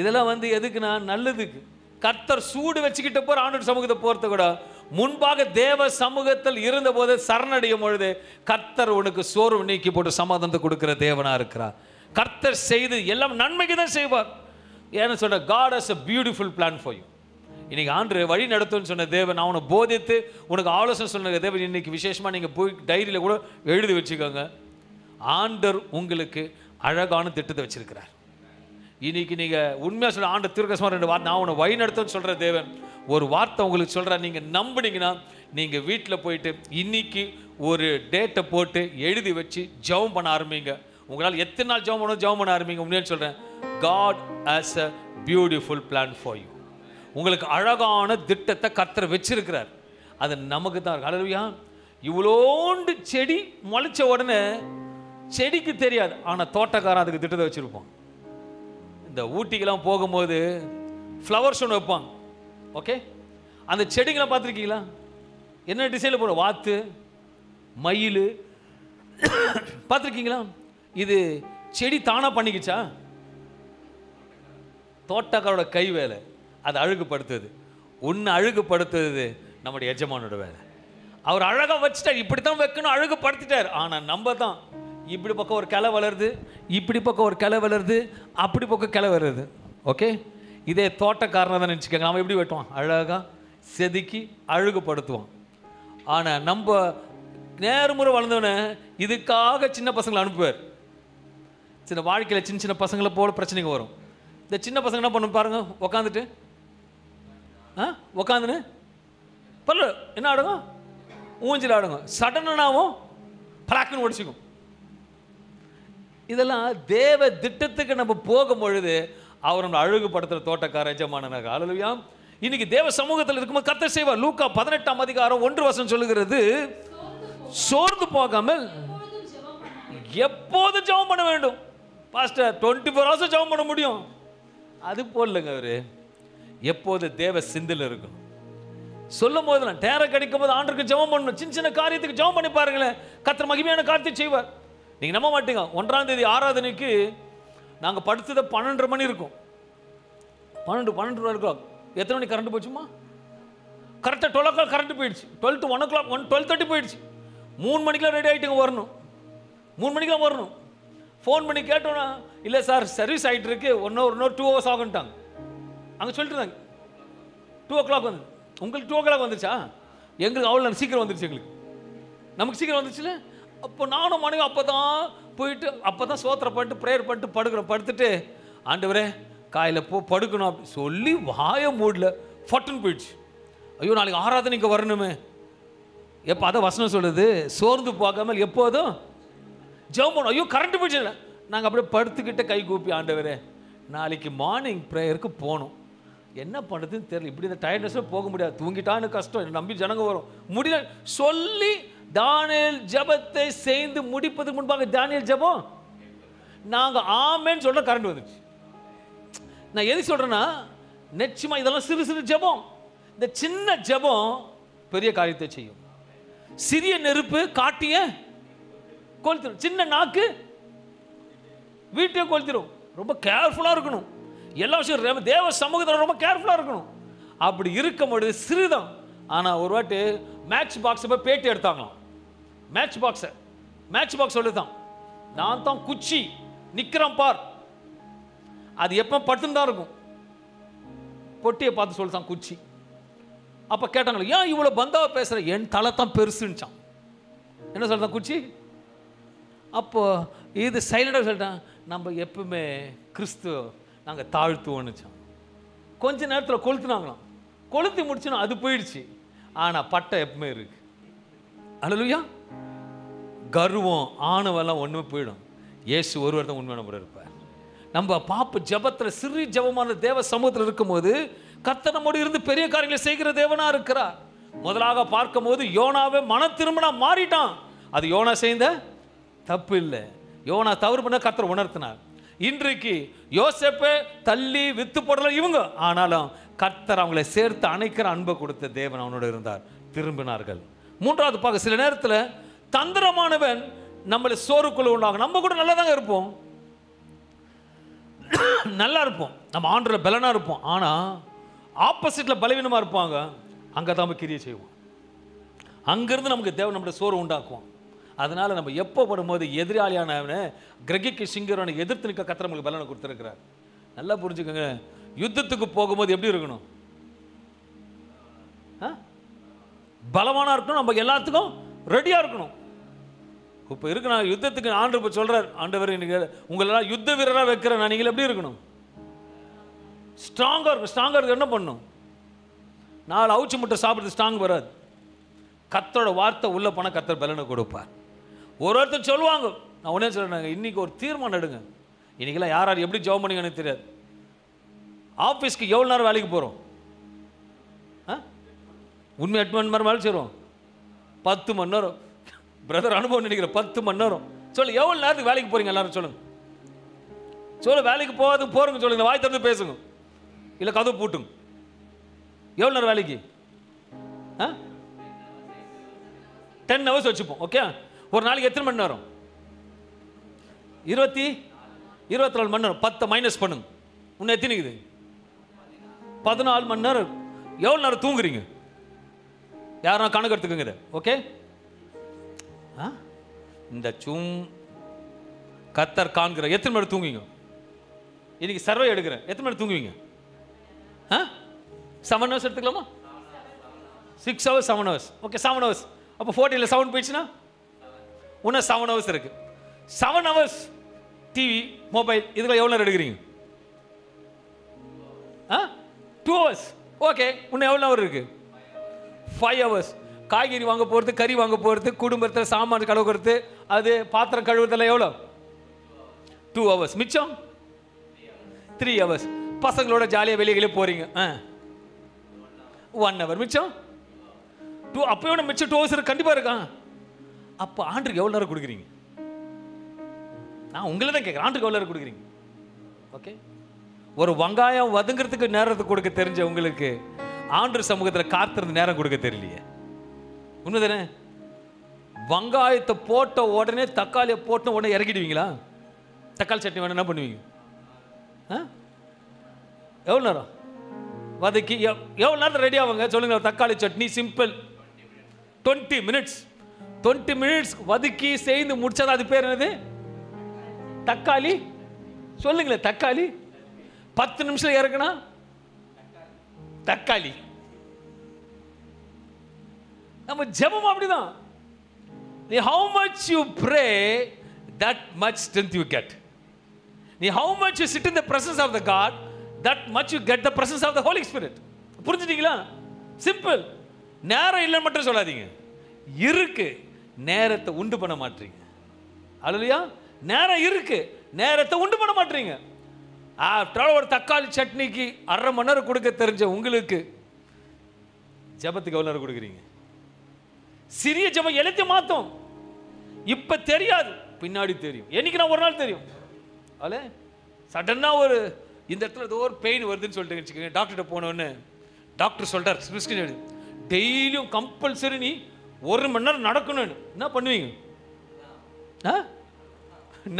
இதெல்லாம் வந்து எதுக்குன்னா நல்லதுக்கு. கர்த்தர் சூடு வச்சுக்கிட்ட போகிற ஆண்டவர் சமூகத்தை போகிறத கூட முன்பாக தேவ சமூகத்தில் இருந்த போது சரணடையும் பொழுது கர்த்தர் உனக்கு சோர்வு நீக்கி போட்டு சமாதானத்தை கொடுக்குற தேவனாக இருக்கிறார். கர்த்தர் செய்து எல்லாம் நன்மைக்கு தான் செய்வார். ஏன்னு சொன்ன God has a beautiful plan for you. இன்னைக்கு ஆண்டு வழி நடத்துன்னு சொன்ன தேவன், அவனை போதித்து உனக்கு ஆலோசனை சொன்ன தேவன் இன்னைக்கு விசேஷமாக நீங்கள் போய் டைரியில் கூட எழுதி வச்சுக்கோங்க. ஆண்டர் உங்களுக்கு அழகான திட்டத்தை வச்சிருக்கிறார். இன்னைக்கு நீங்கள் உண்மையாக சொல்ல ஆண்டு திருக்கசமாக 2 வார்த்தை, நான் உன்னை வழி நடத்துன்னு சொல்கிற தேவன் ஒரு வார்த்தை உங்களுக்கு சொல்கிறேன். நீங்கள் நம்பினீங்கன்னா நீங்கள் வீட்டில் போயிட்டு இன்னைக்கு ஒரு டேட்டை போட்டு எழுதி வச்சு ஜெபம் பண்ண ஆரம்பிங்க. உங்களால் எத்தனை நாள் ஜெபம் பண்ண ஆரம்பிங்க. உண்மையாக சொல்கிறேன், God has a beautiful plan for you. உங்களுக்கு அழகான திட்டத்தை கர்த்தர் வச்சிருக்கிறார். அது நமக்கு தான் இருக்கு. அல்லேலூயா. இவ்வளோண்டு செடி முளைச்ச உடனே செடிக்கு தெரியாது, ஆனால் தோட்டக்காரன் அதுக்கு திட்டத்தை வச்சுருப்பான். இந்த ஊட்டிக்கெல்லாம் போகும்போது ஃப்ளவர்ஸ் ஒன்று வைப்பாங்க. ஓகே, அந்த செடிங்களாம் பார்த்துருக்கீங்களா? என்ன டிசைனில் போடுற வாத்து, மயில் பார்த்துருக்கீங்களா? இது செடி தானாக பண்ணிக்கிச்சா? தோட்டக்காரோட கை வேலை. அதை அழகுபடுத்துது. ஒன்று அழகுபடுத்துறது நம்முடைய எஜமானோட வேலை. அவர் அழகாக வச்சுட்டார், இப்படித்தான் வைக்கணும், அழகுபடுத்திட்டார். ஆனால் நம்ம தான் இப்படி பக்கம் ஒரு கிளை வளருது, இப்படி பக்கம் ஒரு கிளை வளருது, அப்படி பக்கம் கிளை வருது. ஓகே, இதே தோட்டக்காரனை தான் நினச்சிக்கோங்க. அவன் எப்படி வெட்டுவான்? அழகாக செதுக்கி அழகுபடுத்துவான். ஆனால் நம்ம நேர்முறை வளர்ந்தவனே இதுக்காக சின்ன பசங்களை அனுப்புவார். சின்ன வாழ்க்கையில் சின்ன சின்ன பசங்களை போல பிரச்சனைக்கு வரும். இந்த சின்ன பசங்க என்ன பண்ண பாருங்க, உக்காந்துட்டு உக்காந்துன்னு பரல என்ன ஆடுங்க, ஊஞ்சில் ஆடுங்க, சடனாகவும் பலாக்குன்னு ஒடிச்சிக்கும். இதெல்லாம் தேவ திட்டத்துக்கு நம்ம போகும் பொழுது அவர் நம்ம அழகுபடுத்துகிற தோட்டக்கார எஜமானனாக. அல்லேலூயா. இன்னைக்கு தேவ சமூகத்தில் இருக்கும்போது கர்த்தர் செய்வார். லூக்கா 18ஆம் அதிகாரம் 1 சொல்லுகிறது, சோர்ந்து போகாமல் எப்போது ஜெபம் பண்ண வேண்டும். பாஸ்டர் 24 hours ஜெபம் பண்ண முடியும், அது போலங்க. அவரு எப்போது தேவ சிந்தில் இருக்கும். சொல்லும் போது நான் நேரம் கிடைக்கும் போது ஆண்டருக்கு ஜெபம் பண்ணணும். சின்ன சின்ன காரியத்துக்கு ஜெபம் பண்ணி பாருங்களேன், கர்த்தர் மகிமையான காரியத்தை செய்வார். நீங்க நம்ப மாட்டீங்க. 1ஆம் தேதி ஆராதனைக்கு நாங்க படுத்தது 12:30 மணி இருக்கும். 12 இருக்கும். எத்தனை மணி கரண்ட் போச்சுமா? கரெக்டாக 12 o'clock கரண்ட் போயிடுச்சு. 12 to 1 o'clock 12:30 போயிடுச்சு. 3 மணிக்கெலாம் ரெடி ஆகிட்டுங்க வரணும். 3 மணிக்கெலாம் வரணும். ஃபோன் பண்ணி கேட்டோன்னா, இல்லை சார் சர்வீஸ் ஆகிட்டு இருக்கு, இன்னொரு 2 hours ஆகுன்ட்டாங்க. அங்கே சொல்லிட்டு இருந்தாங்க 2 o'clock வந்து. உங்களுக்கு 2 o'clock வந்துச்சா? எங்களுக்கு அவ்வளோ சீக்கிரம் வந்துருச்சு. எங்களுக்கு நமக்கு சீக்கிரம் வந்துச்சுல. அப்போ நானும் மனைவி அப்போ தான் போயிட்டு அப்போ தான் சோத்திரம் பண்ணிட்டு ப்ரேயர் பண்ணிட்டு படுத்துட்டு, ஆண்டவரே காலையில் படுக்கணும் அப்படி சொல்லி வாய மூடல ஃபட்டுன்னு போயிடுச்சு. ஐயோ நாளைக்கு ஆராதனைக்கு வரணுமே. எப்போ அதை வசனம் சொல்லுது, சோர்ந்து போகாமல் எப்போதும் ஜெபம் பண்ணணும். ஐயோ கரண்ட் போயிடுச்சு. நாங்கள் அப்படியே படுத்துக்கிட்ட கை கூப்பி, ஆண்டவரே நாளைக்கு மார்னிங் ப்ரேயருக்கு போகணும், என்ன பண்ணுறதுன்னு தெரியல, இப்படி இந்த டயர்ட்னஸில் போக முடியாது, தூங்கிட்டான்னு கஷ்டம், நம்பி ஜனங்க வரும் முடியல சொல்லி தானியேல் ஜெபத்தை செய்து முடிப்பதற்கு முன்பாக தானியேல் ஜெபம் நாங்கள் ஆமேன்னு சொல்ற கரண்ட் வந்துச்சு. நான் எது சொல்றேன்னா, நிச்சயமா இதெல்லாம் சிறு சிறு ஜெபம். இந்த சின்ன ஜெபம் பெரிய காரியத்தை செய்யும். சிறிய நெருப்பு காட்டிய கொளுத்திடும், சின்ன நாக்கு வீட்டையே கொளுத்திடும். ரொம்ப கேர்ஃபுல்லா இருக்கணும். எல்லா விஷயம் தேவ சமூகத்தில் ரொம்ப கேர்ஃபுல்லா இருக்கணும். அப்படி இருக்கும் பொழுது சிறிதான். ஆனா ஒரு வாட்டி மேட்ச் பாக்ஸ் போய் பேட்டி எடுத்தாங்களாம். மேட்ச் பாக்ஸ் சொல்லுதான், நான் தான் குச்சி நிக்கிறேன் பார், அது எப்போ படுத்துன்னு தான் இருக்கும். பொட்டியை பார்த்து சொல்லிட்டான் குச்சி. அப்போ கேட்டாங்களே, ஏன் இவ்வளோ பந்தாவை பேசுகிற? என் தலை தான் பெருசுன்னுச்சான். என்ன சொல்லிட்டான் குச்சி? அப்போ இது சைலண்டாக சொல்லிட்டான், நம்ம எப்பவுமே கிறிஸ்து நாங்கள் தாழ்த்துவோன்னுச்சான். கொஞ்ச நேரத்தில் கொளுத்துனாங்களாம். கொளுத்தி முடிச்சுன்னா அது போயிடுச்சு. ஆனால் பட்டை எப்பவுமே இருக்கு. அல்லேலூயா. கர்வம் ஆணவெல்லாம் ஒன்றுமே போயிடும். இயேசு ஒருவர் தான் உண்மையான முறை இருப்பார். நம்ம பாப்பு ஜபத்தில் சிறு ஜபமான தேவ சமூகத்தில் இருக்கும்போது கர்த்தர் நம்மோடு இருந்து பெரிய காரியங்களை செய்கிற தேவனா இருக்கிறார். முதலாக பார்க்கும் போது யோனாவே மன திரும்பினா மாறிட்டான். அது யோனா செய்த தப்பு இல்லை. யோனா தவறு பண்ண கர்த்தர் உணர்த்தினார். இன்றைக்கு யோசேப்பை தள்ளி வித்து போடல இவங்க, ஆனாலும் கர்த்தர் அவங்களை சேர்த்து அணைக்கிற அன்பை கொடுத்த தேவன் அவனோட இருந்தார். திரும்பினார்கள். மூன்றாவது பார்க்க, சில நேரத்தில் தந்திரமானவன் நம்மளை சோறுக்குள்ள உண்டாகும். நம்ம கூட நல்லா தாங்க இருப்போம், நல்லா இருப்போம், நம்ம ஆண்டவர்ல பலனா இருப்போம். ஆனா ஆப்போசிட்ல பலவீனமா இருப்பாங்க. அங்க தான் நம்ம கிரியை செய்வோம். அங்கிருந்து நமக்கு தேவன் நம்மளுடைய சோறு உண்டாக்குவோம். அதனால நம்ம எப்போ படும்போது எதிராளியானவனை கிரகிக்கு சிங்கரவனை எதிர்த்து நிற்க கர்த்தர் நமக்கு பலனை கொடுத்துருக்கிறார். நல்லா புரிஞ்சுக்கோங்க. யுத்தத்துக்கு போகும்போது எப்படி இருக்கணும்? பலவானா இருக்கணும். நம்ம எல்லாத்துக்கும் ரெடியா இருக்கணும். இப்போ இருக்கு, நான் யுத்தத்துக்கு ஆண்டு இப்போ சொல்றார், ஆண்டவர் உங்களெல்லாம் யுத்த வீரராக வைக்கிறேன், நான் நீங்கள் எப்படி இருக்கணும்? ஸ்ட்ராங்காக இருக்கும். ஸ்ட்ராங்காக இருக்கு என்ன பண்ணும்? 4 அவுச்சி முட்டை சாப்பிட்றது ஸ்ட்ராங் வராது. கர்த்தரோட வார்த்தை உள்ள போனால் கர்த்தர் பலனை கொடுப்பார். ஒருத்தர் சொல்லுவாங்க, நான் உடனே சொல்றேன், இன்னைக்கு ஒரு தீர்மானம் எடுங்க. இன்னைக்கெல்லாம் யார் யார் எப்படி ஜெபம் பண்ணீங்கன்னு தெரியாது. ஆஃபீஸ்க்கு எவ்வளோ நேரம் வேலைக்கு போகிறோம்? உண்மை 8 மணி நேரம் வேலை செய்கிறோம். 10 மணி நேரம். பிரதர் அனுபவம் நினைக்கிறேன். 10 மணி நேரம். சொல்லு, எவ்வளோ நேரத்துக்கு வேலைக்கு போறீங்க எல்லாரும் சொல்லுங்க. சொல்லு, வேலைக்கு போறீங்க சொல்லுங்க. வாய் திறந்து பேசுங்க, இல்லை கதவு பூட்டுங்க. எவ்வளோ நேரம் வேலைக்கு? 10 hours வச்சுப்போம். ஓகே, ஒரு நாளைக்கு எத்தனை மணி நேரம்? 24 மணி நேரம். 10 மைனஸ் பண்ணுங்க. இன்னும் எத்தனை இருக்குது? 14 மணி நேரம். எவ்வளோ நேரம் தூங்குறீங்க? யாரும் கணக்கு எடுத்துக்கோங்க. ஓகே, இந்த கர்த்தர் காண்கிற எத்தனை மணி தூங்குவீங்க? இன்னைக்கு சர்வே எடுக்கிறேன், எத்தனை மணி தூங்குவீங்க? 7 hours எடுத்துக்கலாமா? 6 hours 7 hours. Okay, 7 hours. அப்போ 40ல் 7 போயிடுச்சுன்னா இன்னும் 7 hours இருக்கு. 7 hours டிவி மொபைல் இதுல எவ்வளவு நேரம் எடுக்கிறீங்க? 2 hours. ஓகே, இன்னும் எவ்வளவு நேரம் இருக்கு? 5 hours. காய்கறி வாங்க போகிறது, கறி வாங்க போகிறது, குடும்பத்தில் சாமான் கழுவுறது, அது பாத்திரம் கழுவுறதுல எவ்வளோ? 2 hours. மிச்சம் 3 hours. பசங்களோட ஜாலியாக வெளியே போகிறீங்க, 1 hour. மிச்சம் 2. அப்போ எவ்வளோ மிச்சம்? 2 hours கண்டிப்பாக இருக்கான். அப்போ ஆண்டுக்கு எவ்வளோ நேரம் கொடுக்குறீங்க? நான் உங்களை தான் கேட்குறேன், ஆண்டுக்கு எவ்வளோ நேரம் கொடுக்குறீங்க? ஓகே, ஒரு வெங்காயம் வதங்கிறதுக்கு நேரத்தை கொடுக்க தெரிஞ்ச உங்களுக்கு ஆண்டு சமூகத்தில் காத்திருந்து நேரம் கொடுக்க தெரியலையே. உண்மைதானே? வெங்காயத்தை போட்ட உடனே தக்காளியை போட்ட உடனே இறக்கிடுவீங்களா? தக்காளி சட்னி வேணும், என்ன பண்ணுவீங்க? எவ்வளோ நேரம் வதக்கி எவ்வளோ நேரம் ரெடி ஆகுங்க சொல்லுங்க? தக்காளி சட்னி சிம்பிள் 20 minutes. 20 minutes வதக்கி செய்து முடிச்சது அது பேர் என்னது? தக்காளி. சொல்லுங்களேன், தக்காளி. 10 நிமிஷம் இறக்குனா தக்காளி. நம்ம ஜெபம் அப்படிதான். How much you pray, that much strength you get. How much you sit in the presence of the God, that much you get the presence of the Holy Spirit. புரிஞ்சுட்டீங்களா? சிம்பிள். நேரம் இல்லைன்னு மட்டும் சொல்லாதீங்க, இருக்கு, நேரத்தை உண்டு பண்ண மாட்டீங்க. அல்லேலூயா. நேரம் இருக்கு, நேரத்தை உண்டு பண்ண மாட்டீங்க. ஒரு தக்காளி சட்னிக்கு 1/2 மணி நேரம் கொடுக்க தெரிஞ்ச உங்களுக்கு ஜெபத்துக்கு எவ்வளவு நேரம் கொடுக்குறீங்க? சிறிய ஜெபம் எல்லாத்தையும் மாத்தோம். இப்ப தெரியாது, பின்னாடி தெரியும். என்னைக்கு நான் ஒரு நாள் தெரியும். அல்ல சடனா ஒரு இந்த இடத்துல ஏதோ ஒரு பெயின் வருதுன்னு சொல்லிட்டு வச்சுக்கோங்க. டாக்டர்கிட்ட போனோன்னு டாக்டர் சொல்றார், டெய்லியும் கம்பல்சரி நீ 1 மணி நேரம் நடக்கணும்னு. என்ன பண்ணுவீங்க?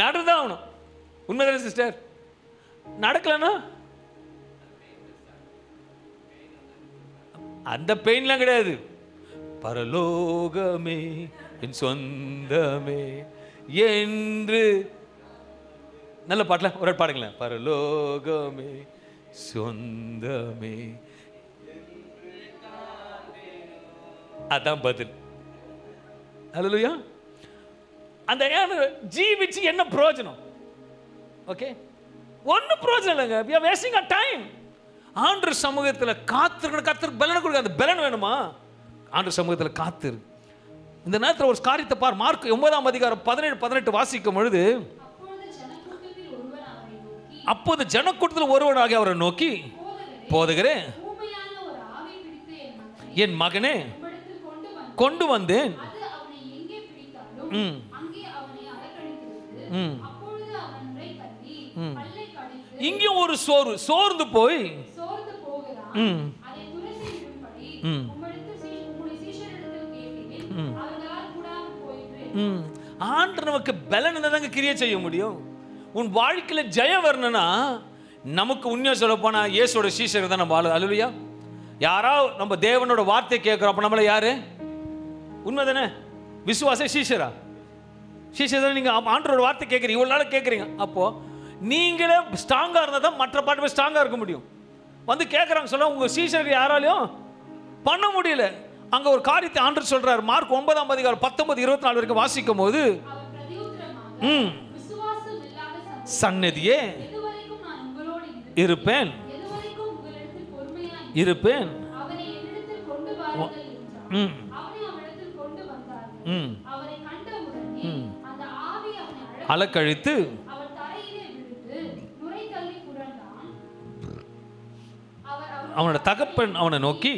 நடந்துதான் ஆகணும். உண்மைதானே சிஸ்டர்? நடக்கலன்னா அந்த பெயின்லாம் கிடையாது. பரலோகமே என் சொந்தமே என்று நல்ல பாட்டல ஒரு பாடுங்களேன். பரலோகமே சொந்தமே, அதான் பதில். அல்லேலூயா. அந்த ஜீவிச்சு என்ன பிரயோஜனம்? ஓகே, ஒன்னும் பிரயோஜனம் இல்லைங்க. we are wasting our time. ஆண்டு சமூகத்தில் காத்திருக்கணும். பலனை கொடுக்க அந்த பலன் வேணுமா? ஆண்டு சமூகத்தில் காத்திரு. இந்த நேரத்தில் ஒரு காரியத்தை பார். மார்க் 9ஆம் அதிகாரம் 17-18 வாசிக்கும் பொழுது, அப்போது ஜனக்கூட்டத்தில் ஒருவனாக அவரை நோக்கி, போதகரே, என் மகனே கொண்டு வந்தேன். இங்கேயும் ஒரு சோர்ந்து போய் ஆண்டு நமக்கு பலன் என்னதாங்க கிரியை செய்ய முடியும்? உன் வாழ்க்கையில ஜெயம் வரணும்னா நமக்கு உண்மையா சொல்ல போனா இயேசுவோட சீஷர்கள் தான் நம்ம ஆளு. அல்லேலூயா. யாரா நம்ம தேவனோட வார்த்தை கேட்கிறோம், அப்ப நம்மள யாரு? உண்மைதானே? விசுவாச சீஷரா? சீஷர் நீங்க ஆண்டவரோட வார்த்தை கேட்குறீங்க, இவ்வளவு நாள் கேட்குறீங்க. அப்போ நீங்களே ஸ்ட்ராங்கா இருந்தா தான் மற்ற பாட்டு ஸ்ட்ராங்கா இருக்க முடியும். வந்து கேட்குறாங்க சொல்ல, உங்க சீஷருக்கு யாராலையும் பண்ண முடியல. அங்க ஒரு காரியத்தை ஆண்டவர் சொல்றாரு. மார்க் 9ஆம் அதிகாரம் 19-24 வரைக்கும் வாசிக்கும் போது, சன்னதியே இருப்பேன் இருப்பேன் அலக்கழித்து அவனோட தகப்பன் அவனை நோக்கி,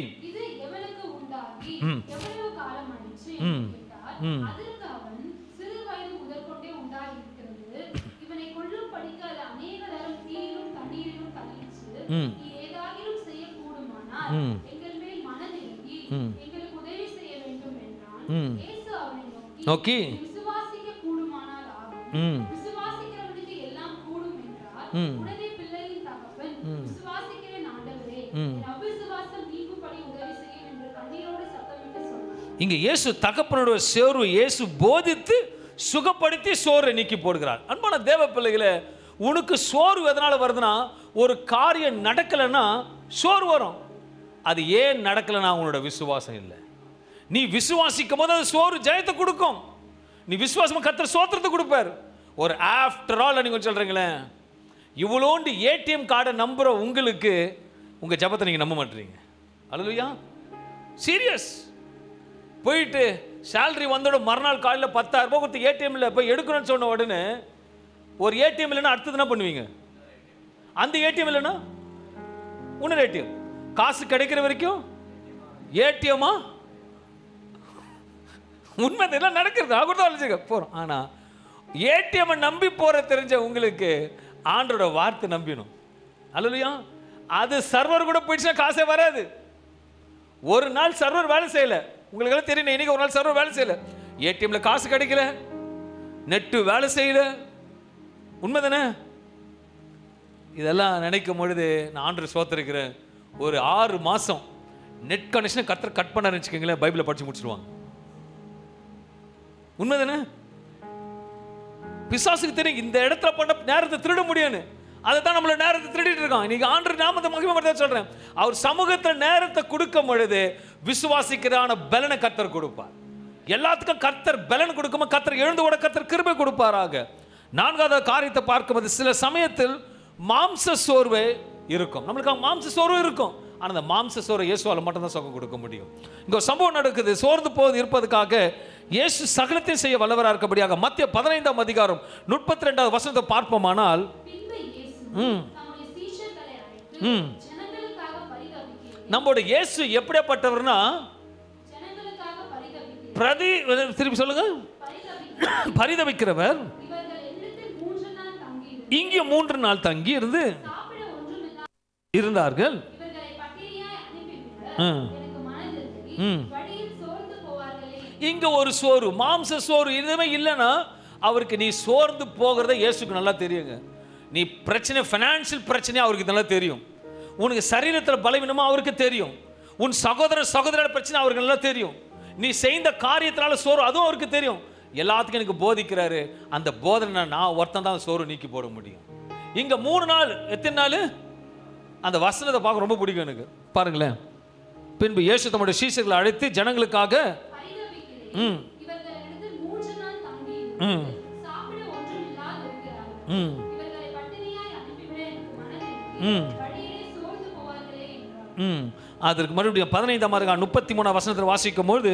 நோக்கி இங்க இயேசு தகப்பனோட சோர்வு இயேசு போதித்து சுகப்படுத்தி சோர்வை நீக்கி போடுகிறார். அன்பான தேவ பிள்ளைகளே, உனக்கு சோர்வு எதனால வருதுன்னா, ஒரு காரியம் நடக்கலைன்னா சோர்வு வரும். அது ஏன் நடக்கலைன்னா உன்னோட விசுவாசம் இல்லை. நீ விசுவாசிக்கும் போது அது சோர்வு ஜெயத்தை கொடுக்கும். நீ விசுவாசமா கர்த்தர் ஸ்தோத்திரத்தை கொடுப்பார். ஒரு ஆஃப்டர் ஆல் நீங்க சொல்றீங்களே, இவ்வளோண்டு ஏடிஎம் கார்டை நம்புற உங்களுக்கு உங்க ஜபத்தை நீங்க நம்ப மாட்டீங்க. அல்லேலூயா. சீரியஸ். போயிட்டு சேலரி வந்தோட மறுநாள் காலையில் 10,000 ரூபாய் கொடுத்து ஏடிஎம்ல போய் எடுக்கணும்னு சொன்ன உடனே, ஒரு ஏடிஎம் இல்லைன்னா அடுத்தது என்ன பண்ணுவீங்க? அந்த ஏடிஎம் இல்லைன்னா இன்னொரு ஏடிஎம். காசு கிடைக்கிற வரைக்கும் ஏடிஎம்மா உண்மை இதெல்லாம் நடக்கிறது. ஆகுதான் போகிறோம். ஆனால் ஏடிஎம் நம்பி போற தெரிஞ்ச உங்களுக்கு ஆண்டோட வார்த்தை நம்பிடும். அல்லேலூயா. அது சர்வர் கூட போயிடுச்சுன்னா காசே வராது. ஒரு நாள் சர்வர் வேலை செய்யல, உங்களுக்கு எல்லாம் தெரியும். இன்னைக்கு ஒரு நாள் சர்வர் வேலை செய்யல, ஏடிஎம்ல காசு கிடைக்கல, நெட்டு வேலை செய்யல. உண்மைதானே? இதெல்லாம் நினைக்கும் பொழுது நான் ஆண்டவரை ஸ்தோத்திரிக்கிறேன். ஒரு 6 மாசம் நெட் கனெக்ஷன் கர்த்தர் கட் பண்ண வச்சுக்கோங்களேன், பைபிளை படிச்சு முடிச்சிருவாங்க. உண்மைதானே? பிசாசுக்கு தெரியும் இந்த இடத்துல பண்ண நேரத்தை திருட முடியும்னு. அதை தான் நம்மள நேரத்தை திருடிட்டு இருக்கோம். இன்னைக்கு ஆண்டவர் நாமத்தை மகிமைப்படுத்த சொல்றேன். அவர் சமூகத்தில் நேரத்தை கொடுக்கும் பொழுது விசுவாசிக்கிறான பலனை கர்த்தர் கொடுப்பார். எல்லாத்துக்கும் கர்த்தர் பலன் கொடுக்கும்போது கர்த்தர் எழுந்து ஓட கர்த்தர் கிருபை கொடுப்பாராக. 4வது காரியத்தை பார்க்கும்போது சில சமயத்தில் மாம்ச சோர்வே இருக்கும். நம்மளுக்கு மாம்ச சோர்வு இருக்கும். ஆனால் அந்த மாம்ச சோர்வை இயேசுவால் மட்டும்தான் சுகம் கொடுக்க முடியும். இங்கே ஒரு சம்பவம் நடக்குது. சோர்ந்து போது இருப்பதுக்காக இயேசு சகலத்தையும் செய்ய வல்லவராக இருக்கபடியாக மத்திய 15ஆம் அதிகாரம் 32வது வசனத்தை பார்ப்போமானால், நம்மளோட இயேசு எப்படிப்பட்டவர்னா, திருப்பி சொல்லுங்க, பரிதவிக்கிறவர். இங்கே 3 நாள் தங்கி இருந்து இருந்தார்கள். இங்க ஒரு சோறு, மாம்ச சோறு எதுவுமே இல்லைன்னா அவருக்கு நீ சோர்ந்து போகிறத இயேசுக்கு நல்லா தெரியுங்க. நீ பிரச்சனை, ஃபைனான்சியல் பிரச்சனை அவருக்கு நல்லா தெரியும். உனக்கு சரீரத்தில் பலவீனமா அவருக்கு தெரியும். உன் சகோதர பிரச்சனை அவருக்கு நல்லா தெரியும். நீ செய்த காரியத்தினால சோறு அதுவும் அவருக்கு தெரியும். எல்லாத்துக்கும் எனக்கு போதிக்கிறாரு. அந்த போதனை நான் ஒருத்தன் தான் சோறு நீக்கி போட முடியும். இங்க 3 நாள், எத்தனை நாள்? அந்த வசனத்தை பார்க்க ரொம்ப பிடிக்கும் எனக்கு. பாருங்களேன். பின்பு இயேசு தம்முடைய சீஷர்களை அழைத்து ஜனங்களுக்காக அதற்கு மறுபடியும் 15ஆம் அதிகாரம் 33ஆம் வசனத்தில் வாசிக்கும் போது,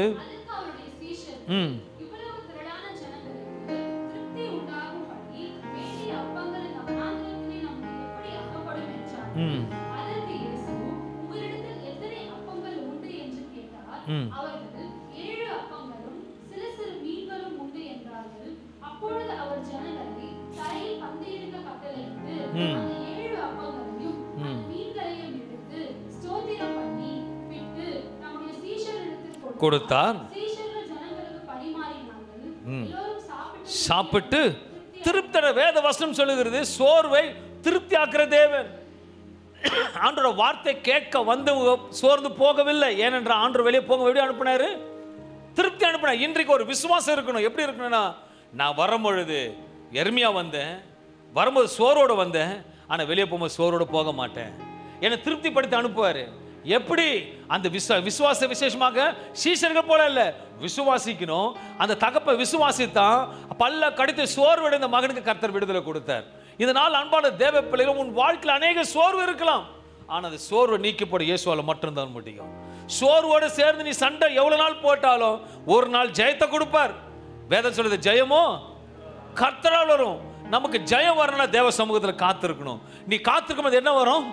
கொடுத்தார். சாப்பிட்டு திருப்தி. வேத வசனம் சொல்லுகிறது சோர்வை திருப்தி ஆக்குற தேவன். ஆண்டோட வார்த்தை கேட்க வந்து சோர்ந்து போகவில்லை. ஏனென்றால் ஆண்டவர் வெளியே போக எப்படி அனுப்பினாரு? திருப்தி அனுப்பினார். இன்றைக்கு ஒரு விசுவாசம் இருக்கணும். எப்படி இருக்கணும்னா, நான் வரும்பொழுது எர்மியா வந்தேன், வரும்போது சோரோடு வந்தேன், ஆனால் வெளியே போகும்போது சோரோடு போக மாட்டேன். என்னை திருப்திப்படுத்தி அனுப்புவார். எப்படி? அந்த விசுவாச விசேஷமாக சீஷர்கள் போல இல்லை, விசுவாசிக்கணும். அந்த தகப்பை விசுவாசித்தான் பல்ல கடித்து சோர்வடைந்த மகனுக்கு கர்த்தர் விடுதலை கொடுத்தார். இதனால் அன்பான தேவ பிள்ளைகள், உன் வாழ்க்கையில் அநேக சோர்வு இருக்கலாம், ஆனால் அந்த சோர்வை நீக்கப்பட இயேசுவால மட்டும்தான் முடியும். சோர்வோடு சேர்ந்து நீ சண்டை எவ்வளவு நாள் போட்டாலும் ஒரு நாள் ஜெயத்தை கொடுப்பார். வேதம் சொல்லுது ஜெயமோ கர்த்தரால் வரும். நமக்கு ஜெயம் வரணும்னா தேவ சமூகத்தில் காத்திருக்கணும். நீ காத்திருக்கும் போது என்ன வரும்?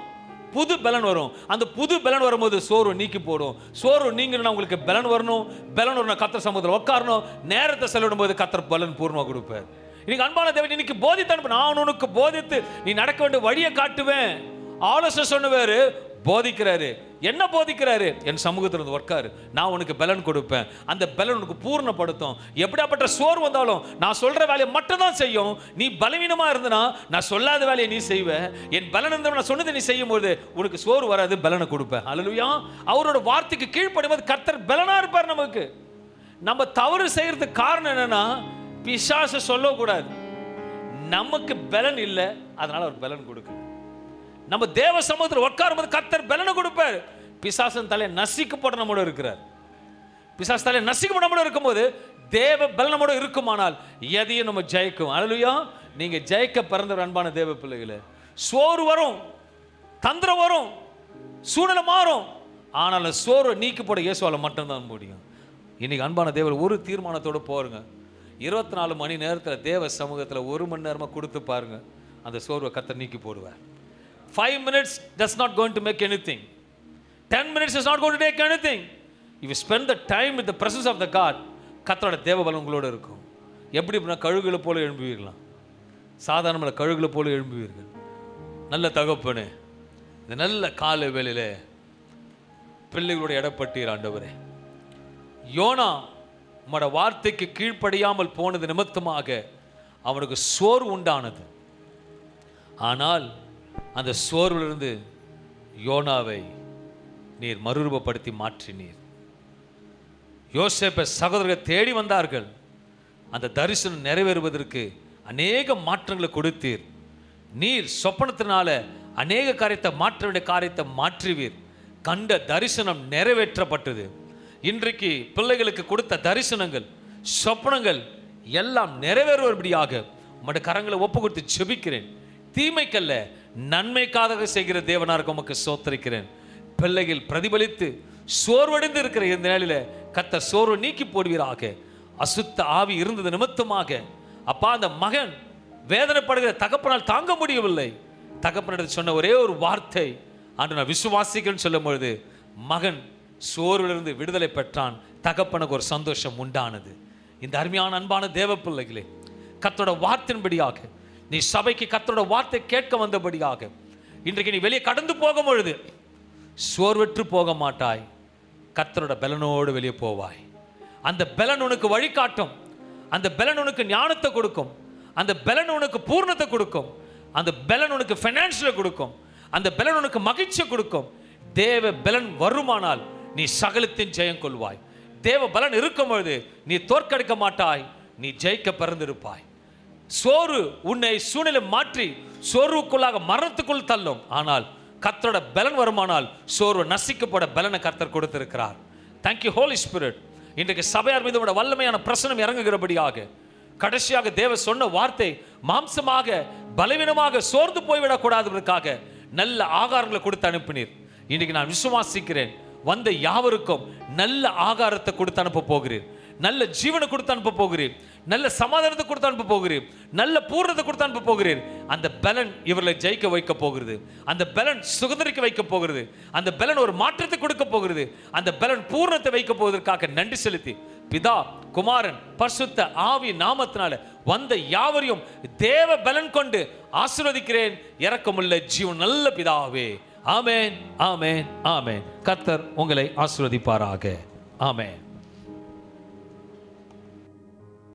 புது பலன் வரும். அந்த புது பலன் வரும்போது சோர்வு நீக்கி போடும். சோர்வு நீங்கணும்னா உங்களுக்கு பலன் வரணும். பலன் வரணும், கர்த்தர் சமூகத்தில் உட்காரணும். நேரத்தை செலவிடும் போது கர்த்தர் பலன் பூர்ணமாக கொடுப்பார். இன்னைக்கு அன்பான தேவன் இன்னைக்கு போதித்து அனுப்பு. நான் உனக்கு போதித்து நீ நடக்க வேண்டிய வழியை காட்டுவேன். ஆலோசனை சொன்னவாரு போதிக்கிறாரு. என்ன போதிக்கிறாரு? என் சமூகத்தில் இருந்து உட்காரு, நான் உனக்கு பலன் கொடுப்பேன். அந்த பலன் உனக்கு பூர்ணப்படுத்தும். எப்படியாப்பட்ட சோர்வு வந்தாலும் நான் சொல்ற வேலையை மட்டும் தான் செய்யும். நீ பலவீனமா இருந்தனா நான் சொல்லாத வேலையை நீ செய்வ. என் பலன் இருந்த நான் சொன்னதை நீ செய்யும் போது உனக்கு சோர்வு வராது, பலனை கொடுப்பேன். அல்லேலூயா. அவரோட வார்த்தைக்கு கீழ்ப்படியும்போது கர்த்தர் பலனா இருப்பார். நமக்கு நம்ம தவறு செய்யறதுக்கு காரணம் என்னன்னா, பிசாசு சொல்லக்கூடாது நமக்கு பலன் இல்லை, அதனால அவர் பலன் கொடுக்கல. நம்ம தேவ சமூகத்தில் உட்காரும்போது கர்த்தர் பலனை கொடுப்பார். பிசாசன் தலை நசிக்கப்பட நம்மோட இருக்கிறார். பிசாசு தலை நசிக்கப்பட நம்மோட இருக்கும்போது தேவ பலன் நம்மோட இருக்குமானால் எதையும் நம்ம ஜெயிக்கும். அல்லேலூயா. நீங்க ஜெயிக்க பிறந்த அன்பான தேவ பிள்ளைகளே, சோறு வரும், தந்திரம் வரும், சூழ்நிலை மாறும், ஆனால் சோறு நீக்கி போட இயேசுவால மட்டும்தான் முடியும். இன்னைக்கு அன்பான தேவ ஒரு தீர்மானத்தோடு போருங்க. 24 மணி நேரத்தில் தேவ சமூகத்தில் 1 மணி நேரமாக கொடுத்து பாருங்க, அந்த சோர்வை கர்த்தர் நீக்கி போடுவார். 5 minutes does not going to make anything. 10 minutes is not going to take anything. If you spend the time with the presence of the God, கர்த்தரோட தேவ பலம் உங்களோட இருக்கும். எப்படி கழுகுகளை போல எழும்புவீர்களாம், சாதாரண கழுகுகளை போல எழும்புவீர்கள். நல்ல தகப்பனே, இந்த நல்ல காலை வேளையிலே பிள்ளைகளோட இடப்பட்டீர் ஆண்டவரே. யோனா உம்முடைய வார்த்தைக்கு கீழ்ப்படியாமல் போனது நிமித்தமாக அவனுக்கு சோர்வு உண்டானது. ஆனால் அந்த சோர்விலிருந்து யோனாவை நீர் மறுரூபப்படுத்தி மாற்றினீர். யோசேப்பை சகோதரர்கள் தேடி வந்தார்கள். அந்த தரிசனம் நிறைவேறுவதற்கு அநேக மாற்றங்களை கொடுத்தீர். நீர் சொப்பனத்தினால அநேக காரியத்தை மாற்ற வேண்டிய காரியத்தை மாற்றுவீர். கண்ட தரிசனம் நிறைவேற்றப்பட்டது. இன்றைக்கு பிள்ளைகளுக்கு கொடுத்த தரிசனங்கள், சொப்பனங்கள் எல்லாம் நிறைவேறுவபடியாக உம்முடைய கரங்களை ஒப்பு கொடுத்து ஜெபிக்கிறேன். தீமைக்கல்ல நன்மைக்காக செய்கிற தேவனாருக்கு உமக்கு ஸ்தோத்திரிக்கிறேன். பிள்ளைகள் பிரதிபலித்து சோர்வடைந்து இருக்கிற இந்த நிலையில கர்த்தர் சோர்வு நீக்கி போடுவீராக. அசுத்த ஆவி இருந்தது நிமித்தமாக அப்பா அந்த மகன் வேதனைப்படுகிற தகப்பனால் தாங்க முடியவில்லை. தகப்பனிடத்தில் சொன்ன ஒரே ஒரு வார்த்தை, ஆண்டு நான் விசுவாசிக்கிறேன்னு சொல்லும் பொழுது மகன் சோர்விலிருந்து விடுதலை பெற்றான். தகப்பனுக்கு ஒரு சந்தோஷம் உண்டானது. இந்த அருமையான அன்பான தேவ பிள்ளைகளே, கர்த்தரோட வார்த்தையின்படியாக நீ சபைக்கு கர்த்தரோட வார்த்தை கேட்க வந்தபடியாக இன்றைக்கு நீ வெளியே கடந்து போகும் பொழுது சோர்வற்று போக மாட்டாய். கர்த்தரோட பலனோடு வெளியே போவாய். அந்த பலன் உனக்கு வழிகாட்டும். அந்த பலன் உனக்கு ஞானத்தை கொடுக்கும். அந்த பலன் உனக்கு பூர்ணத்தை கொடுக்கும். அந்த பலன் உனக்கு ஃபைனான்ஷியல் கொடுக்கும். அந்த பலன் உனக்கு மகிழ்ச்சியை கொடுக்கும். தேவ பலன் வருமானால் நீ சகலத்தின் ஜெயம் கொள்வாய். தேவ பலன் இருக்கும் பொழுது நீ தோற்கடிக்க மாட்டாய், நீ ஜெயிக்க பிறந்திருப்பாய். சோறு உன்னை சூழ்நிலை மாற்றி சோர்வுக்குள்ளாக மரணத்துக்குள் தள்ளும். ஆனால் கர்த்தரோட பலன் வருமானால் சோர்வு நசிக்கப்பட பலனை கர்த்தர் கொடுத்திருக்கிறார். Thank you holy spirit. இன்றைக்கு சபையார் மீது உடைய வல்லமையான பிரசனம் இறங்குகிறபடியாக கடைசியாக தேவ சொன்ன வார்த்தை மாம்சமாக பலவீனமாக சோர்ந்து போய்விடக்கூடாததற்காக நல்ல ஆகாரங்களை கொடுத்து அனுப்பினீர். இன்னைக்கு நான் விசுவாசிக்கிறேன், வந்த யாவருக்கும் நல்ல ஆகாரத்தை கொடுத்து அனுப்ப போகிறீர். நல்ல ஜீவனை கொடுத்து அனுப்ப போகிறீர். நல்ல சமாதானத்தை கொடுத்து அனுப்ப போகிறீர். நல்ல பூர்ணத்தை கொடுத்து அனுப்ப போகிறீர். அந்த பலன் இவர்களை ஜெயிக்க வைக்க போகிறது. அந்த பலன் சுதந்திரிக்க வைக்க போகிறது. அந்த பலன் ஒரு மாற்றத்தை கொடுக்க போகிறது. அந்த பலன் பூர்ணத்தை வைக்க போவதற்காக நன்றி செலுத்தி பிதா குமாரன் பரிசுத்த ஆவி நாமத்தினால வந்த யாவரையும் தேவ பலன் கொண்டு ஆசீர்வதிக்கிறேன். இரக்கமுள்ள ஜீவன் நல்ல பிதாவே. ஆமென், ஆமென், ஆமென். கர்த்தர் உங்களை ஆசீர்வதிப்பாராக. ஆமென்.